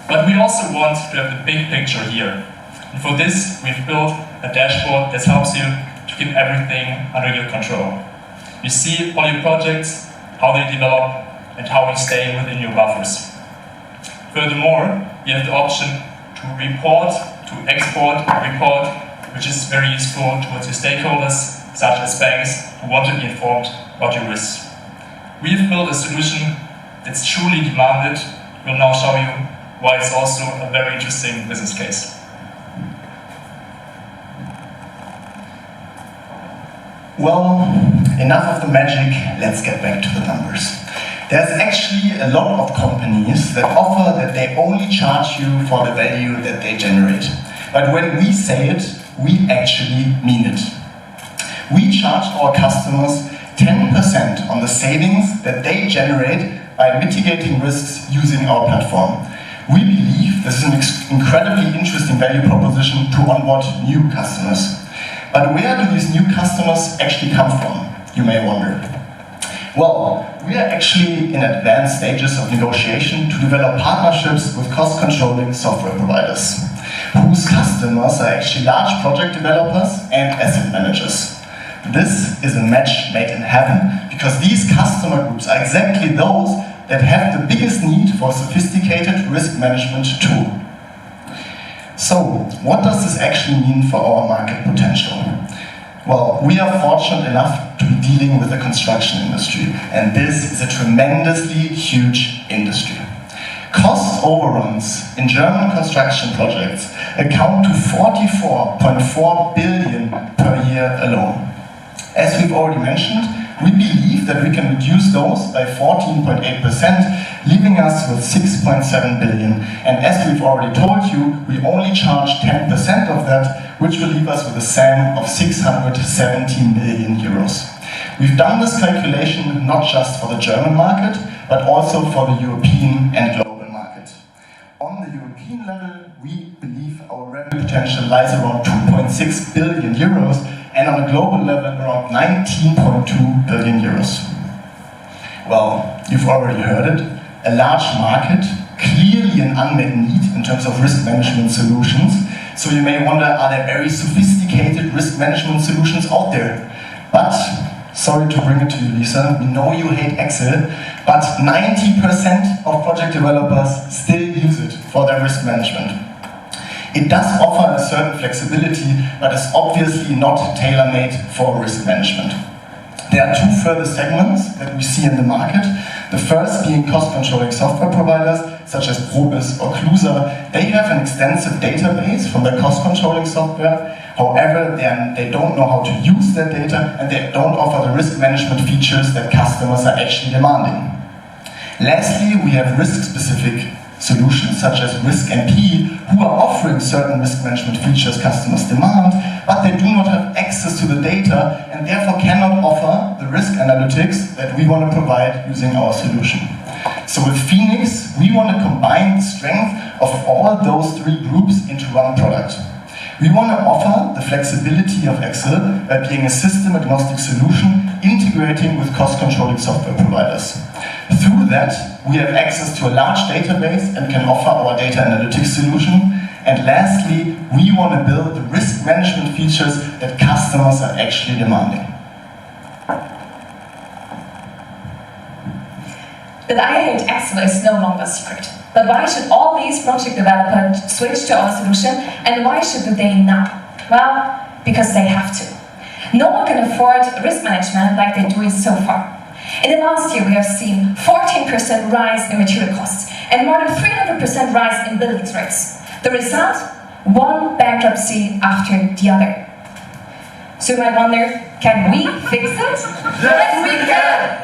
But we also want to have the big picture here. And for this, we've built a dashboard that helps you to keep everything under your control. You see all your projects, how they develop, and how we stay within your buffers. Furthermore, you have the option to report, to export a report, which is very useful towards your stakeholders, such as banks, who want to be informed about your risks. We have built a solution that's truly demanded. We'll now show you why it's also a very interesting business case. Well, enough of the magic, let's get back to the numbers. There's actually a lot of companies that offer that they only charge you for the value that they generate. But when we say it, we actually mean it. We charge our customers 10% on the savings that they generate by mitigating risks using our platform. We believe this is an incredibly interesting value proposition to onboard new customers. But where do these new customers actually come from, you may wonder? Well, we are actually in advanced stages of negotiation to develop partnerships with cost-controlling software providers, whose customers are actually large project developers and asset managers. This is a match made in heaven, because these customer groups are exactly those that have the biggest need for a sophisticated risk management tool. So, what does this actually mean for our market potential? Well, we are fortunate enough to be dealing with the construction industry, and this is a tremendously huge industry. Cost overruns in German construction projects account to 44.4 billion per year alone. As we've already mentioned, we believe that we can reduce those by 14.8%, leaving us with 6.7 billion. And as we've already told you, we only charge 10% of that, which will leave us with a SAM of 670 million euros. We've done this calculation not just for the German market, but also for the European and global market. On the European level, we believe our revenue potential lies around 2.6 billion euros, and on a global level around 19.2 billion euros. Well, you've already heard it, a large market, clearly an unmet need in terms of risk management solutions. So you may wonder, are there very sophisticated risk management solutions out there? But, sorry to bring it to you, Lisa, we know you hate Excel, but 90% of project developers still use it for their risk management. It does offer a certain flexibility, but is obviously not tailor-made for risk management. There are two further segments that we see in the market. The first being cost-controlling software providers, such as Probis or Clusa. They have an extensive database from their cost-controlling software. However, they don't know how to use that data, and they don't offer the risk management features that customers are actually demanding. Lastly, we have risk-specific solutions such as Risk NP, who are offering certain risk management features customers demand, but they do not have access access to the data and therefore cannot offer the risk analytics that we want to provide using our solution. So with Phoenix, we want to combine the strength of all those three groups into one product. We want to offer the flexibility of Excel by being a system-agnostic solution integrating with cost-controlling software providers. Through that, we have access to a large database and can offer our data analytics solution. And lastly, we want to build the risk management features that customers are actually demanding. That I hate Excel is no longer a secret. But why should all these project developers switch to our solution, and why should they now? Well, because they have to. No one can afford risk management like they do it so far. In the last year, we have seen 14% rise in material costs and more than 300% rise in buildings rates. The result? One bankruptcy after the other. So you might wonder, can we fix it? Yes, we can!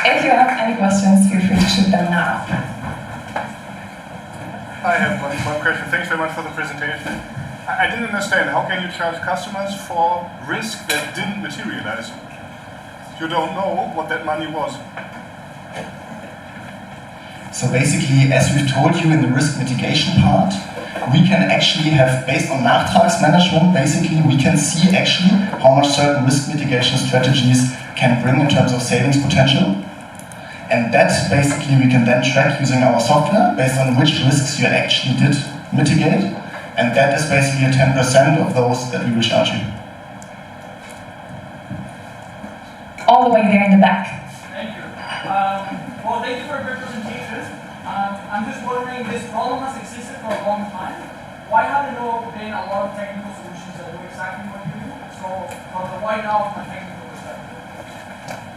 If you have any questions, feel free to shoot them now. I have one question. Thanks very much for the presentation. I didn't understand. How can you charge customers for risk that didn't materialize? You don't know what that money was. So basically, as we've told you in the risk mitigation part, we can actually have, based on Nachtragsmanagement, basically we can see actually how much certain risk mitigation strategies can bring in terms of savings potential. And that basically we can then track using our software based on which risks you actually did mitigate. And that is basically a 10% of those that we will charge you. All the way there in the back. Thank you. Well, thank you for your presentation. I'm just wondering, this problem has existed for a long time. Why have there not been a lot of technical solutions that do exactly what you do? So, why now from a technical perspective?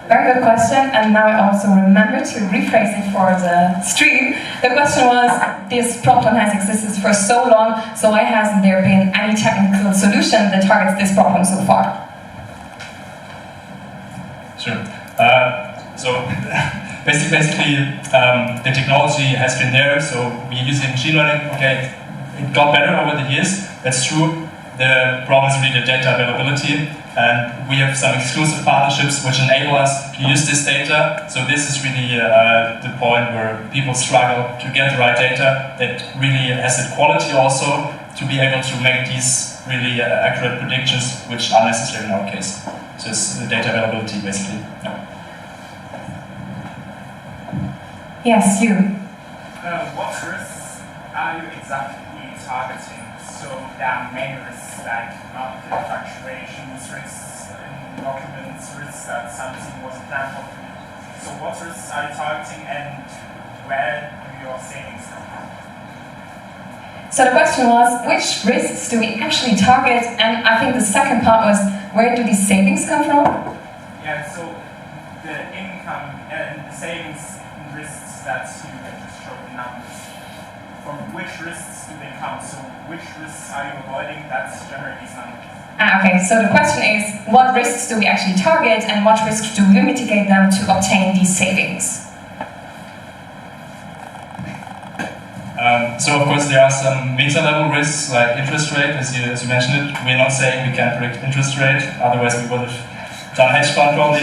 Very good question, and now I also remember to rephrase it for the stream. The question was, this problem has existed for so long, so why hasn't there been any technical solution that targets this problem so far? Sure. So basically, the technology has been there, so we're using machine learning. Okay, it got better over the years, that's true. The problem is really the data availability, and we have some exclusive partnerships which enable us to use this data. So this is really the point where people struggle to get the right data that really has the quality also to be able to make these really accurate predictions, which are necessary in our case. So it's the data availability basically. Yeah. Yes, you. What risks are you exactly targeting? So there are many risks like market fluctuations, risks in documents, risks that something wasn't planned for. So what risks are you targeting and where do your savings come from? So the question was, which risks do we actually target? And I think the second part was, where do these savings come from? Yeah, so the income and the savings risks that you can just show the numbers. From which risks do they come? So which risks are you avoiding? That's generally these numbers. Okay, so the question is, what risks do we actually target and what risks do we mitigate them to obtain these savings? So of course there are some meta-level risks like interest rate, as you mentioned it. We're not saying we can't predict interest rate, otherwise we would have done hedge fund probably,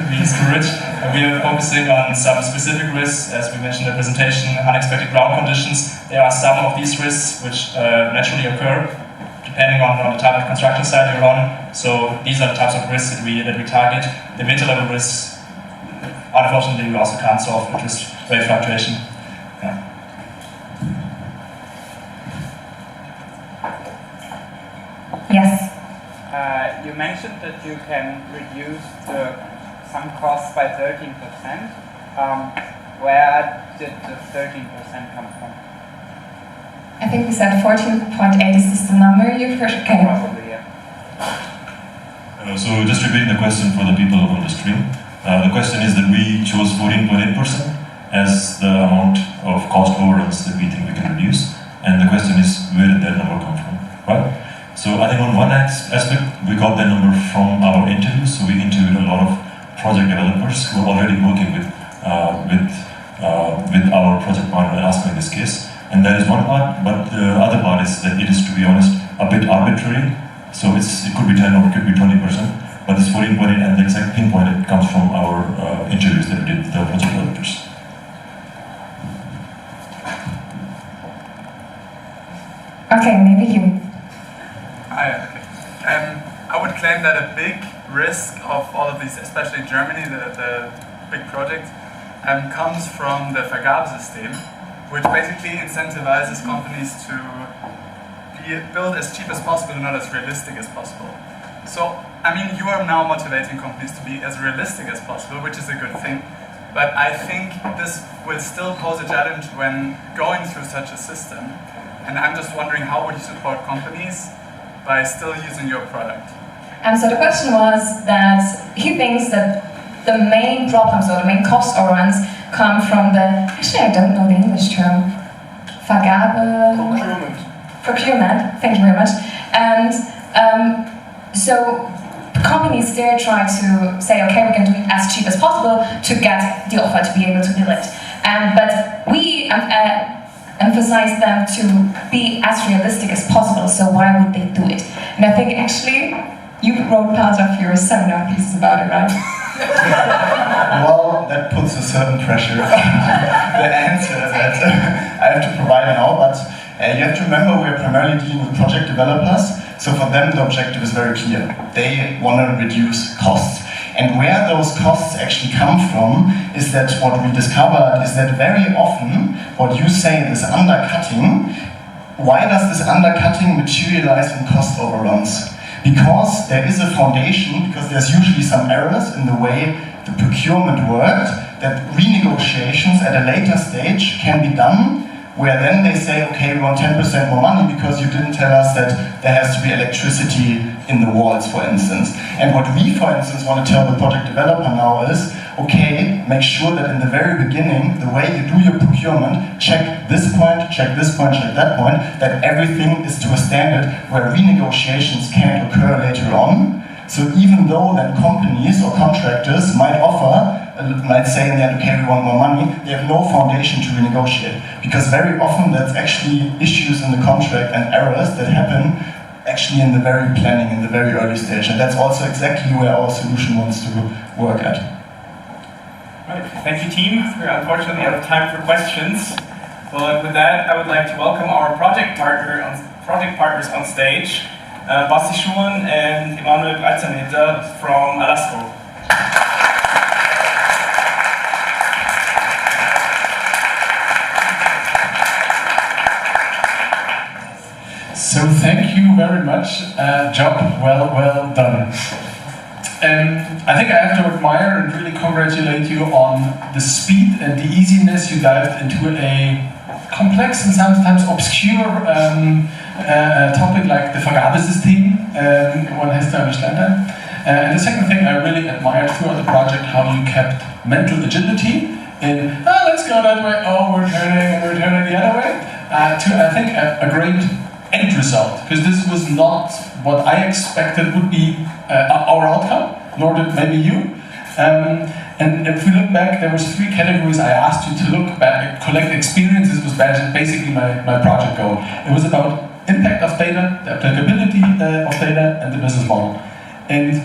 we screw it. We are focusing on some specific risks, as we mentioned in the presentation, unexpected ground conditions. There are some of these risks which naturally occur depending on the type of construction site you're on. So these are the types of risks that we target. The meta-level risks, unfortunately, we also can't solve interest rate fluctuation. Yeah. Yes. You mentioned that you can reduce some costs by 13%. Where did the 13% come from? I think we said 14.8. Is this the number you first came? Probably, yeah. So just repeating the question for the people on the stream. The question is that we chose 14.8% as the amount of cost overruns that we think we can reduce. And the question is, where did that number come from, right? So I think on one aspect, we got the number from our interviews. So we interviewed a lot of project developers who are already working with our project partner Alaska in this case. And that is one part, but the other part is that it is, to be honest, a bit arbitrary. So it could be 10 or it could be 20%, but it's 14 point, and the exact pinpoint it comes from our interviews that we did with the project developers. Okay, maybe you. Okay. I would claim that a big risk of all of these, especially in Germany, the big projects, comes from the Vergabesystem, which basically incentivizes companies to build as cheap as possible and not as realistic as possible. So, I mean, you are now motivating companies to be as realistic as possible, which is a good thing. But I think this will still pose a challenge when going through such a system. And I'm just wondering, how would you support companies by still using your product? And so the question was that he thinks that the main problems or the main cost overruns come from the, actually I don't know the English term, procurement, thank you very much. And so companies there try to say, okay, we can do it as cheap as possible to get the offer to be able to build it. But we emphasize them to be as realistic as possible, so why would they do it? And I think actually, you wrote part of your seminar pieces about it, right? Well, that puts a certain pressure on the answer that I have to provide now, but you have to remember we are primarily dealing with project developers, so for them the objective is very clear. They want to reduce costs. And where those costs actually come from is that what we discovered is that very often what you say, this undercutting, why does this undercutting materialize in cost overruns? Because there is a foundation, because there's usually some errors in the way the procurement worked, that renegotiations at a later stage can be done, where then they say, okay, we want 10% more money because you didn't tell us that there has to be electricity in the walls, for instance. And what we, for instance, want to tell the project developer now is, okay, make sure that in the very beginning, the way you do your procurement, check this point, check that point, that everything is to a standard where renegotiations can't occur later on. So even though then companies or contractors might say in the end, okay, we want more money, they have no foundation to renegotiate. Because very often that's actually issues in the contract and errors that happen actually in the very planning, in the very early stage. And that's also exactly where our solution wants to work at. Right. Thank you, team. We're unfortunately out of time for questions. But with that, I would like to welcome our project partners on stage, Basti Schumann and Emanuel Alzaneta from Alaska. So thank you very much. Job well done. I think I have to admire and really congratulate you on the speed and the easiness you dived into a complex and sometimes obscure topic like the Vergabesystem. One has to understand that. And the second thing I really admired throughout the project, how you kept mental agility in, let's go that way, we're turning the other way, to I think a great end result, because this was not what I expected would be our outcome, nor did maybe you. And if we look back, there was 3 categories I asked you to look back, collect experiences was basically my project goal. It was about impact of data, the applicability of data, and the business model. And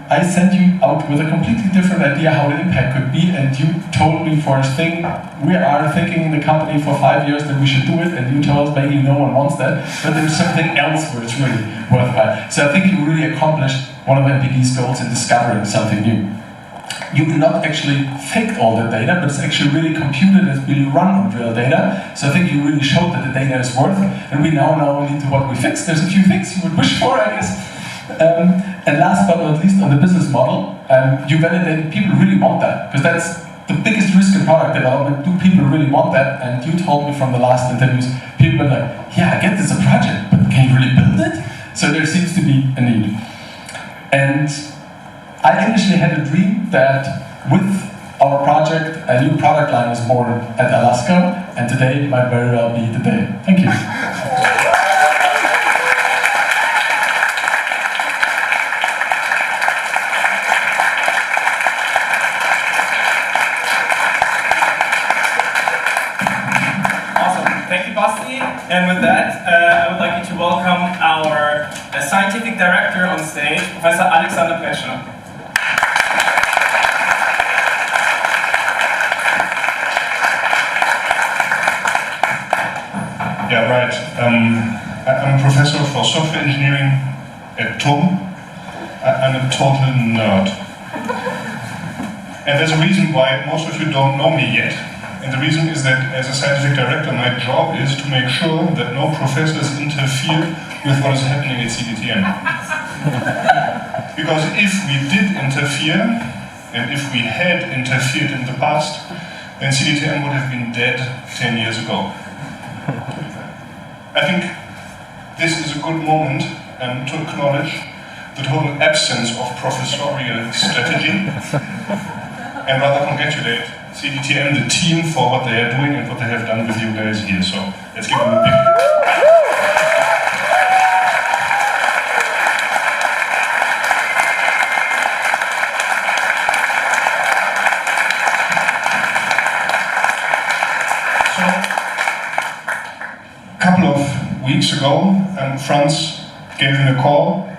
I sent you out with a completely different idea how the impact could be, and you told me for a thing, we are thinking in the company for 5 years that we should do it, and you told us maybe no one wants that, but there's something else where it's really worthwhile. So I think you really accomplished one of MPD's goals in discovering something new. You not actually faked all the data, but it's actually really computed and really run on real data. So I think you really showed that the data is worth, and we now know into what we fixed. There's a few things you would wish for, I guess. And last but not least, on the business model, you validated people really want that, because that's the biggest risk in product development. Do people really want that? And you told me from the last interviews, people were like, yeah, I get this a project, but can you really build it? So there seems to be a need. And I initially had a dream that with our project, a new product line was born at Alaska, and today might very well be the day. Thank you. Scientific Director on stage, Professor Alexander Pescher. Yeah, right. I'm a professor for software engineering at TUM. I'm a total nerd. And there's a reason why most of you don't know me yet. And the reason is that as a scientific director, my job is to make sure that no professors interfere with what is happening at CDTM. Because if we did interfere, and if we had interfered in the past, then CDTM would have been dead 10 years ago. I think this is a good moment to acknowledge the total absence of professorial strategy and rather congratulate CDTM, the team, for what they are doing and what they have done with you guys here. So let's give them a big weeks ago, Franz gave me a call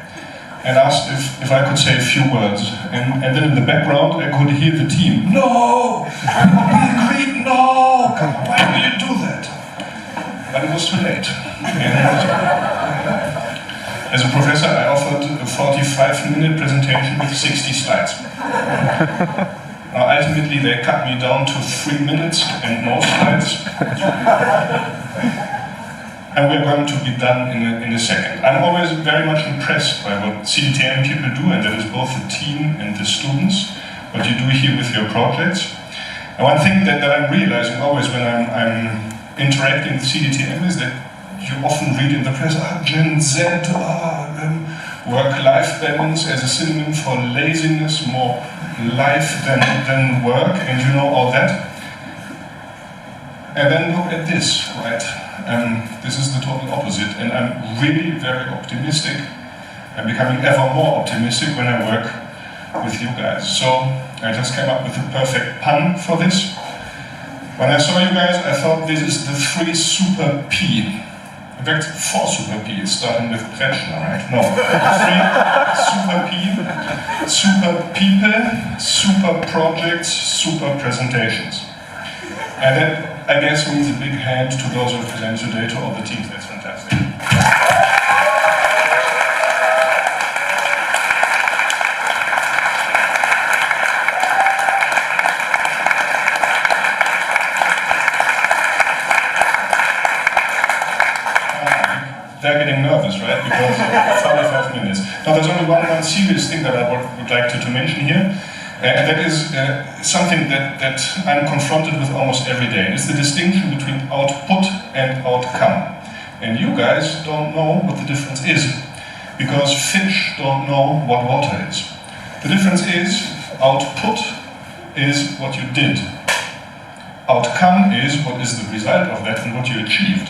and asked if I could say a few words. And then in the background, I could hear the team. No! We agreed, no! Why will you do that? But it was too late. And as a professor, I offered a 45-minute presentation with 60 slides. Now, ultimately, they cut me down to 3 minutes and no slides. And we're going to be done in a second. I'm always very much impressed by what CDTM people do, and that is both the team and the students, what you do here with your projects. And one thing that I'm realizing always when I'm interacting with CDTM is that you often read in the press, Gen Z, work-life balance as a synonym for laziness, more life than work, and you know all that. And then look at this, right? This is the total opposite, and I'm really very optimistic. I'm becoming ever more optimistic when I work with you guys. So I just came up with the perfect pun for this. When I saw you guys, I thought this is the 3 super P. In fact, 4 super P, starting with Kretschmer, right? No, 3 super P, super people, super projects, super presentations. And that, I guess, means a big hand to those who present today, to all the teams. That's fantastic. They're getting nervous, right? Because 45 minutes. Now, there's only one serious thing that I would like to mention here. And that is something that I'm confronted with almost every day. It's the distinction between output and outcome. And you guys don't know what the difference is, because fish don't know what water is. The difference is, output is what you did. Outcome is what is the result of that and what you achieved.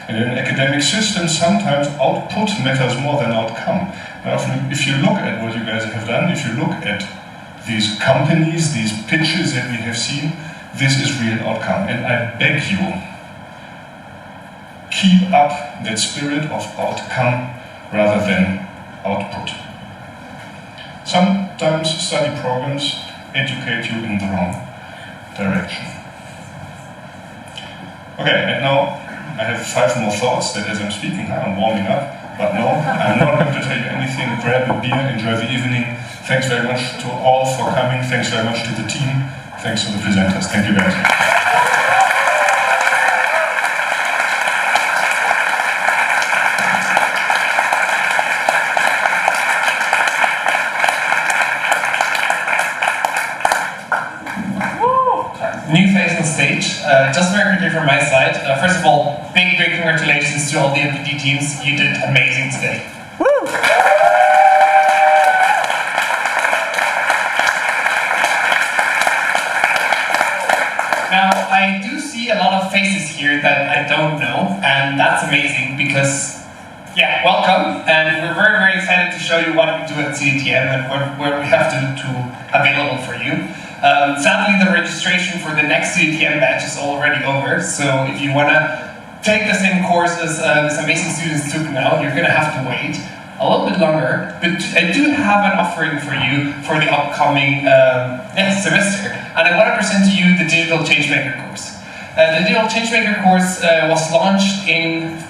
And in an academic system, sometimes output matters more than outcome. And often, if you look at what you guys have done, if you look at these companies, these pitches that we have seen, this is real outcome. And I beg you, keep up that spirit of outcome rather than output. Sometimes study programs educate you in the wrong direction. Okay, and now I have 5 more thoughts that as I'm speaking, I'm warming up. But no, I'm not going to tell you anything. Grab a beer, enjoy the evening. Thanks very much to all for coming. Thanks very much to the team. Thanks to the presenters. Thank you guys. New face on stage. Just very quickly from my side. First of all, big congratulations to all the MPD teams. You did amazing today. Woo! Now, I do see a lot of faces here that I don't know, and that's amazing because, yeah, welcome. And we're very excited to show you what we do at CDTM and what we have to available for you. Sadly, the registration for the next CDTM batch is already over, so if you want to take the same course as these amazing students took now, you're going to have to wait. a little bit longer, but I do have an offering for you for the upcoming semester, and I want to present to you the Digital Changemaker course. The Digital Changemaker course was launched in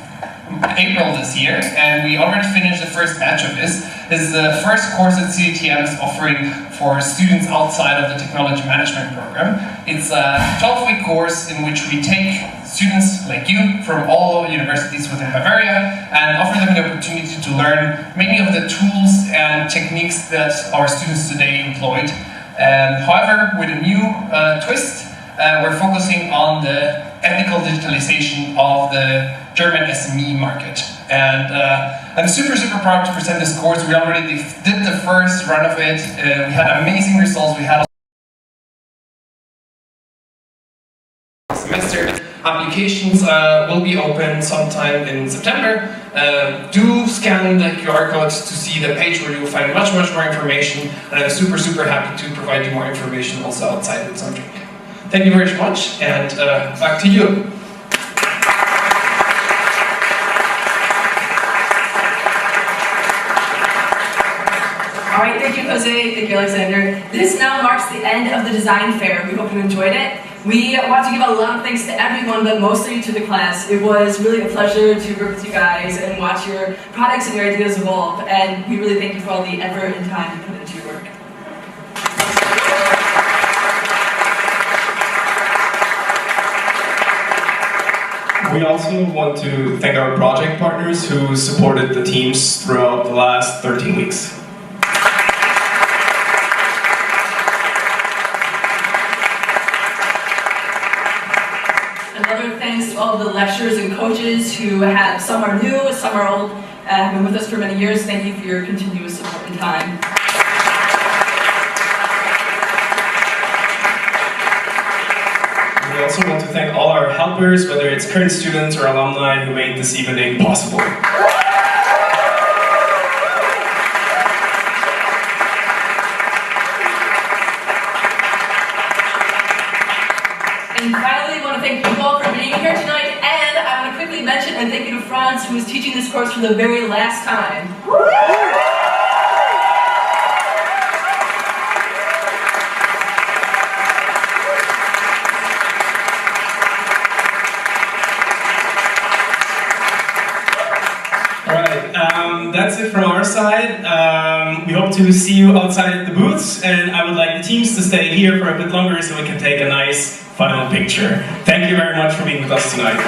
April this year, and we already finished the first batch of this. This is the first course that CDTM is offering for students outside of the technology management program. It's a 12-week course in which we take students like you from all universities within Bavaria and offer them the opportunity to learn many of the tools and techniques that our students today employed. However, with a new twist, we're focusing on the ethical digitalization of the German SME market. And I'm super proud to present this course. We already did the first run of it. We had amazing results. We had a semester. Applications will be open sometime in September. Do scan the QR codes to see the page where you will find much more information. And I'm super happy to provide you more information also outside the subject. Thank you very much, and back to you. All right, thank you, Jose. Thank you, Alexander. This now marks the end of the design fair. We hope you enjoyed it. We want to give a lot of thanks to everyone, but mostly to the class. It was really a pleasure to work with you guys and watch your products and your ideas evolve. And we really thank you for all the effort and time you put into your work. We also want to thank our project partners who supported the teams throughout the last 13 weeks. Another thanks to all of the lecturers and coaches who have, some are new, some are old, have been with us for many years. Thank you for your continuous support and time. We also want to thank all our helpers, whether it's current students or alumni, who made this evening possible. And finally, I want to thank you all for being here tonight, and I want to quickly mention and thank you to Franz, who is teaching this course for the very last time. That's it from our side. We hope to see you outside at the booths, and I would like the teams to stay here for a bit longer so we can take a nice final picture. Thank you very much for being with us tonight.